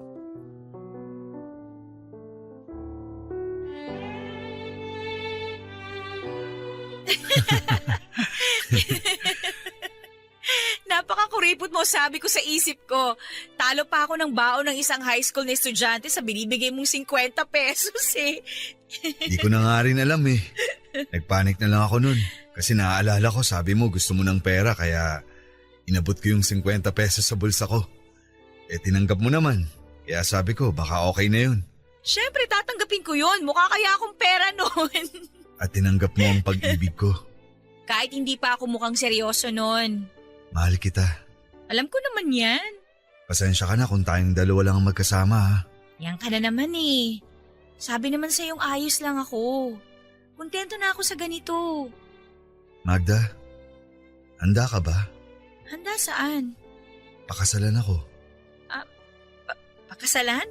Napakakuripot mo, sabi ko sa isip ko. Talo pa ako ng baon ng isang high school na estudyante sa binibigay mong 50 pesos eh. Di ko na nga rin alam eh. Nagpanik na lang ako nun. Kasi naaalala ko sabi mo gusto mo ng pera kaya inabot ko yung 50 pesos sa bulsa ko. Eh tinanggap mo naman. Kaya sabi ko baka okay na yun. Siyempre tatanggapin ko yun. Mukha kaya akong pera noon. At tinanggap mo ang pag-ibig ko. Kahit hindi pa ako mukhang seryoso noon. Mahal kita. Alam ko naman yan. Pasensya ka na kung tayong dalawa lang ang magkasama ha. Yan ka na naman eh. Sabi naman sa yung ayos lang ako. Kontento na ako sa ganito. Magda, handa ka ba? Handa saan? Pakasalan ako. Pakasalan?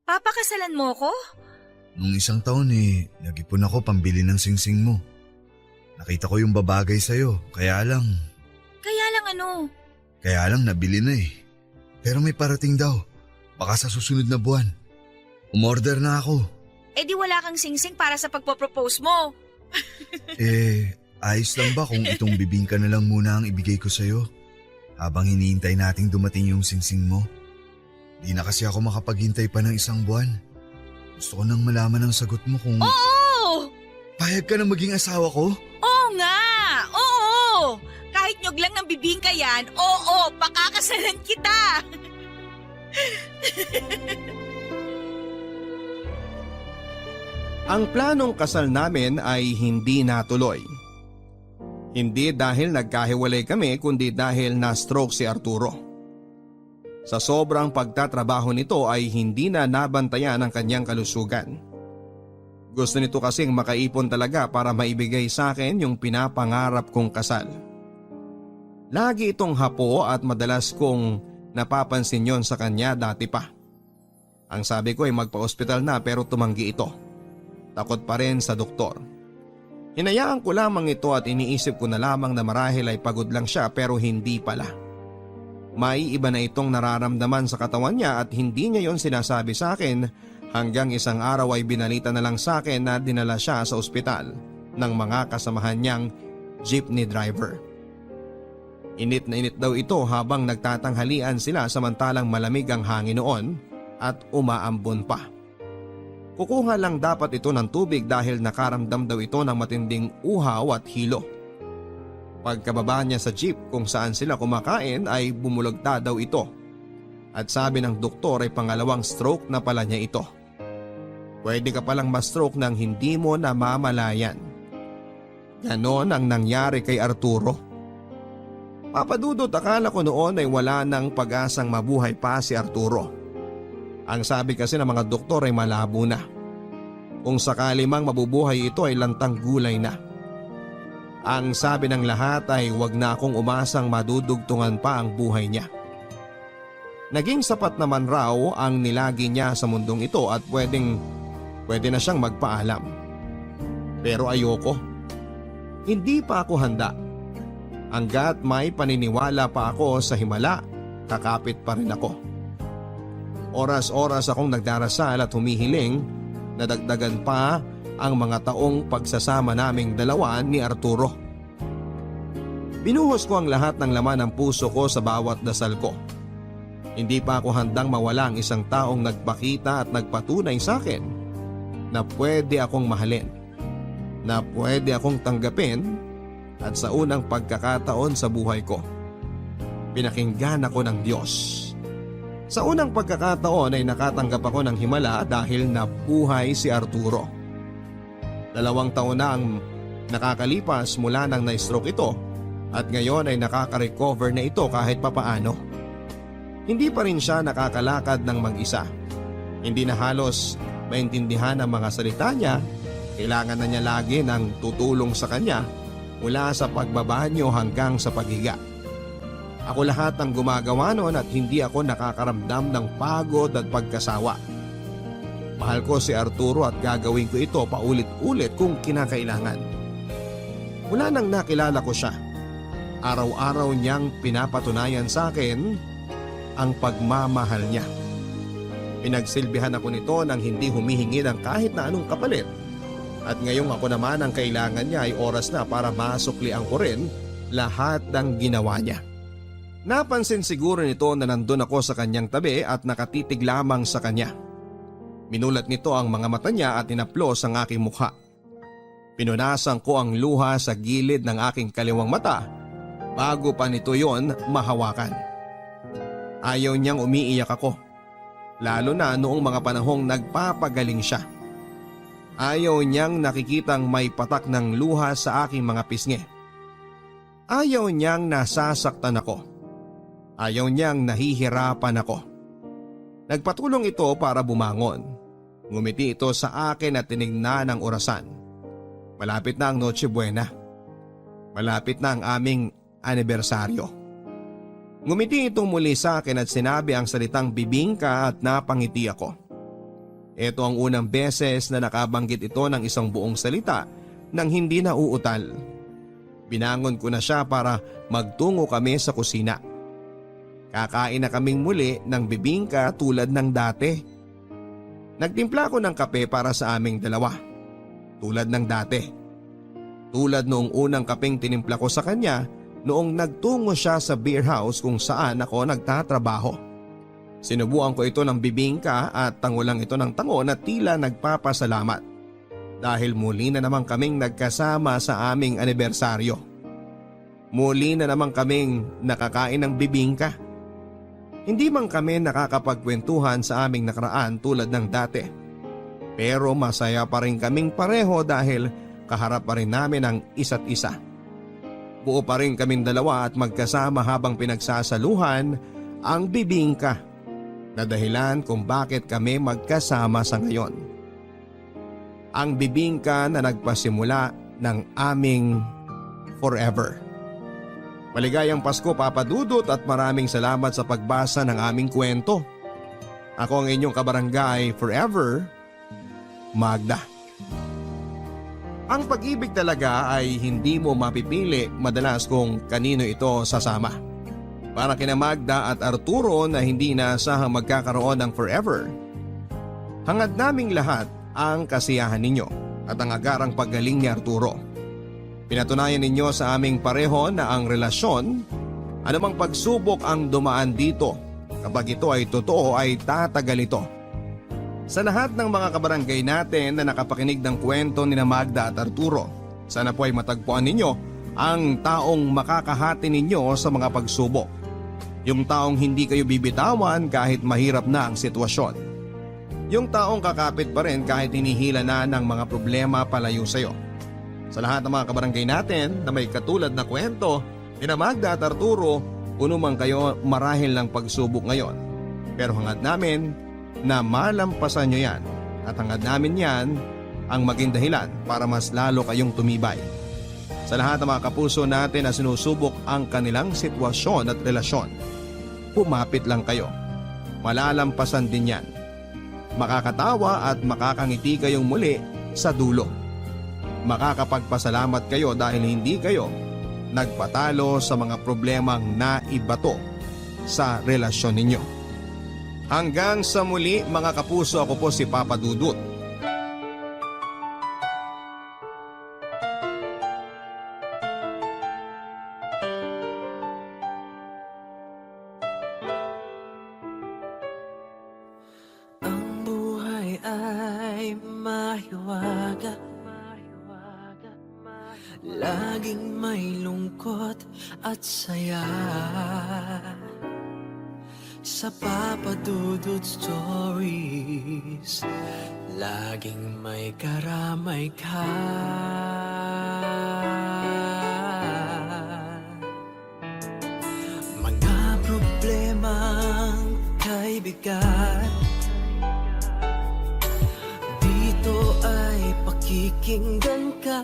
Papakasalan mo ko? Nung isang taon nag-ipon ako pambili ng singsing mo. Nakita ko yung babagay sa'yo, kaya lang Ano? Kaya lang nabili na eh. Pero may parating daw. Baka sa susunod na buwan. Umorder na ako. Eh di wala kang singsing para sa pagpapropose mo. Ayos lang ba kung itong bibingka na lang muna ang ibigay ko sa'yo? Habang hinihintay nating dumating yung singsing mo. Di na kasi ako makapaghintay pa ng isang buwan. Gusto ko nang malaman ang sagot mo kung… Oo! Payag ka na maging asawa ko? Oo nga! Oo! Kahit nyog lang ng bibingka yan, oo, pakakasalan kita! Ang planong kasal namin ay hindi natuloy. Hindi dahil nagkahiwalay kami kundi dahil na-stroke si Arturo. Sa sobrang pagtatrabaho nito ay hindi na nabantayan ang kanyang kalusugan. Gusto nito kasing makaipon talaga para maibigay sa akin yung pinapangarap kong kasal. Lagi itong hapo at madalas kong napapansin yon sa kanya dati pa. Ang sabi ko ay magpa-ospital na pero tumanggi ito. Takot pa rin sa doktor. Hinayaan ko lamang ito at iniisip ko na lamang na marahil ay pagod lang siya pero hindi pala. May iba na itong nararamdaman sa katawan niya at hindi niya yon sinasabi sa akin hanggang isang araw ay binalita na lang sa akin na dinala siya sa ospital ng mga kasamahan niyang jeepney driver. Init na init daw ito habang nagtatanghalian sila samantalang malamig ang hangin noon at umaambon pa. Kukuha lang dapat ito ng tubig dahil nakaramdam daw ito ng matinding uhaw at hilo. Pagkababa niya sa jeep kung saan sila kumakain ay bumulagta daw ito. At sabi ng doktor ay pangalawang stroke na pala niya ito. Pwede ka palang ma-stroke nang hindi mo namamalayan. Ganon ang nangyari kay Arturo. Papadudot akala ko noon ay wala nang pag-asang mabuhay pa si Arturo. Ang sabi kasi ng mga doktor ay malabo na. Kung sakali mang mabubuhay ito ay lantang gulay na. Ang sabi ng lahat ay wag na akong umasang madudugtungan pa ang buhay niya. Naging sapat naman raw ang nilagi niya sa mundong ito at pwede na siyang magpaalam. Pero ayoko. Hindi pa ako handa. Hanggat may paniniwala pa ako sa himala, kakapit pa rin ako. Oras-oras akong nagdarasal at humihiling na dagdagan pa ang mga taong pagsasama naming dalawa ni Arturo. Binuhos ko ang lahat ng laman ng puso ko sa bawat dasal ko. Hindi pa ako handang mawala ang isang taong nagpakita at nagpatunay sa akin na pwede akong mahalin, na pwede akong tanggapin. At sa unang pagkakataon sa buhay ko, pinakinggan ako ng Diyos. Sa unang pagkakataon ay nakatanggap ako ng himala dahil nabuhay si Arturo. 2 taon na ang nakakalipas mula nang na-stroke ito at ngayon ay nakaka-recover na ito kahit papaano. Hindi pa rin siya nakakalakad ng mag-isa. Hindi na halos maintindihan ang mga salita niya. Kailangan na niya lagi ng tutulong sa kanya mula sa pagbabanyo hanggang sa paghiga. Ako lahat ang gumagawa noon at hindi ako nakakaramdam ng pagod at pagkasawa. Mahal ko si Arturo at gagawin ko ito paulit-ulit kung kinakailangan. Mula nang nakilala ko siya, araw-araw niyang pinapatunayan sa akin ang pagmamahal niya. Pinagsilbihan ako nito nang hindi humihingi ng kahit na anong kapalit. At ngayong ako naman ang kailangan niya ay oras na para masuklian ko rin lahat ng ginawa niya. Napansin siguro nito na nandun ako sa kanyang tabi at nakatitig lamang sa kanya. Minulat nito ang mga mata niya at inaplos ang aking mukha. Pinunasan ko ang luha sa gilid ng aking kaliwang mata bago pa nito yon mahawakan. Ayaw niyang umiiyak ako, lalo na noong mga panahong nagpapagaling siya. Ayaw niyang nakikitang may patak ng luha sa aking mga pisngi. Ayaw niyang nasasaktan ako. Ayaw niyang nahihirapan ako. Nagpatulong ito para bumangon. Ngumiti ito sa akin at tinignan ang orasan. Malapit na ang Noche Buena. Malapit na ang aming anibersaryo. Ngumiti itong muli sa akin at sinabi ang salitang bibingka at napangiti ako. Ito ang unang beses na nakabanggit ito ng isang buong salita nang hindi na uutal. Binangon ko na siya para magtungo kami sa kusina. Kakain na kaming muli ng bibingka tulad ng dati. Nagtimpla ko ng kape para sa aming dalawa. Tulad ng dati. Tulad noong unang kapeng tinimpla ko sa kanya noong nagtungo siya sa beer house kung saan ako nagtatrabaho. Sinubuan ko ito ng bibingka at tangulang ito ng tango na tila nagpapasalamat. Dahil muli na naman kaming nagkasama sa aming anibersaryo. Muli na naman kaming nakakain ng bibingka. Hindi man kami nakakapagkwentuhan sa aming nakaraan tulad ng dati. Pero masaya pa rin kaming pareho dahil kaharap pa rin namin ang isa't isa. Buo pa rin kaming dalawa at magkasama habang pinagsasaluhan ang bibingka na dahilan kung bakit kami magkasama sa ngayon. Ang bibingka na nagpasimula ng aming forever. Maligayang Pasko, Papa Dudut, at maraming salamat sa pagbasa ng aming kwento. Ako ang inyong kabarangay forever, Magda. Ang pag-ibig talaga ay hindi mo mapipili madalas kung kanino ito sasama. Para kina Magda at Arturo na hindi inaasahang magkakaroon ng forever. Hangad naming lahat ang kasiyahan ninyo at ang agarang paggaling ni Arturo. Pinatunayan ninyo sa aming pareho na ang relasyon, anumang pagsubok ang dumaan dito, kapag ito ay totoo ay tatagal ito. Sa lahat ng mga kabarangay natin na nakapakinig ng kwento ni Magda at Arturo, sana po ay matagpuan ninyo ang taong makakahati ninyo sa mga pagsubok. Yung taong hindi kayo bibitawan kahit mahirap na ang sitwasyon. Yung taong kakapit pa rin kahit hinihila na ng mga problema palayo sa iyo. Sa lahat ng mga kabarangay natin na may katulad na kwento, ni Magda at Arturo, puno man kayo marahil ng pagsubok ngayon. Pero hangad namin na malampasan nyo yan at hangad namin yan ang maging dahilan para mas lalo kayong tumibay. Sa lahat ng mga kapuso natin na sinusubok ang kanilang sitwasyon at relasyon, pumapit lang kayo. Malalampasan din yan. Makakatawa at makakangiti kayong muli sa dulo. Makakapagpasalamat kayo dahil hindi kayo nagpatalo sa mga problemang naibato sa relasyon ninyo. Hanggang sa muli mga kapuso, ako po si Papa Dudut. Ang buhay ay mahiwaga, laging may lungkot at saya. sa Papa Dudut Stories. Laging may karamay ka. Mga problemang kay bigat, dito ay pakikinggan ka.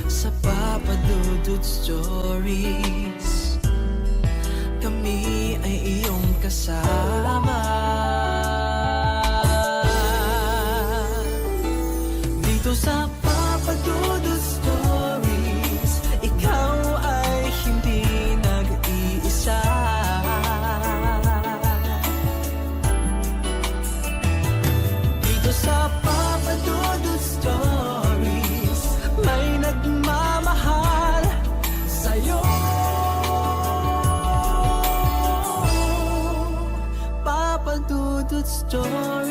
Sa Papa Dudut Stories, kami ay iyong kasama. Dito sa Papa Dudut Stories, ikaw ay hindi nag-iisa. Dito sa Papa Dudut Stories, may nagmamahal sa'yo. Papa Dudut Stories,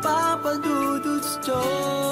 Papa Dudut Stories.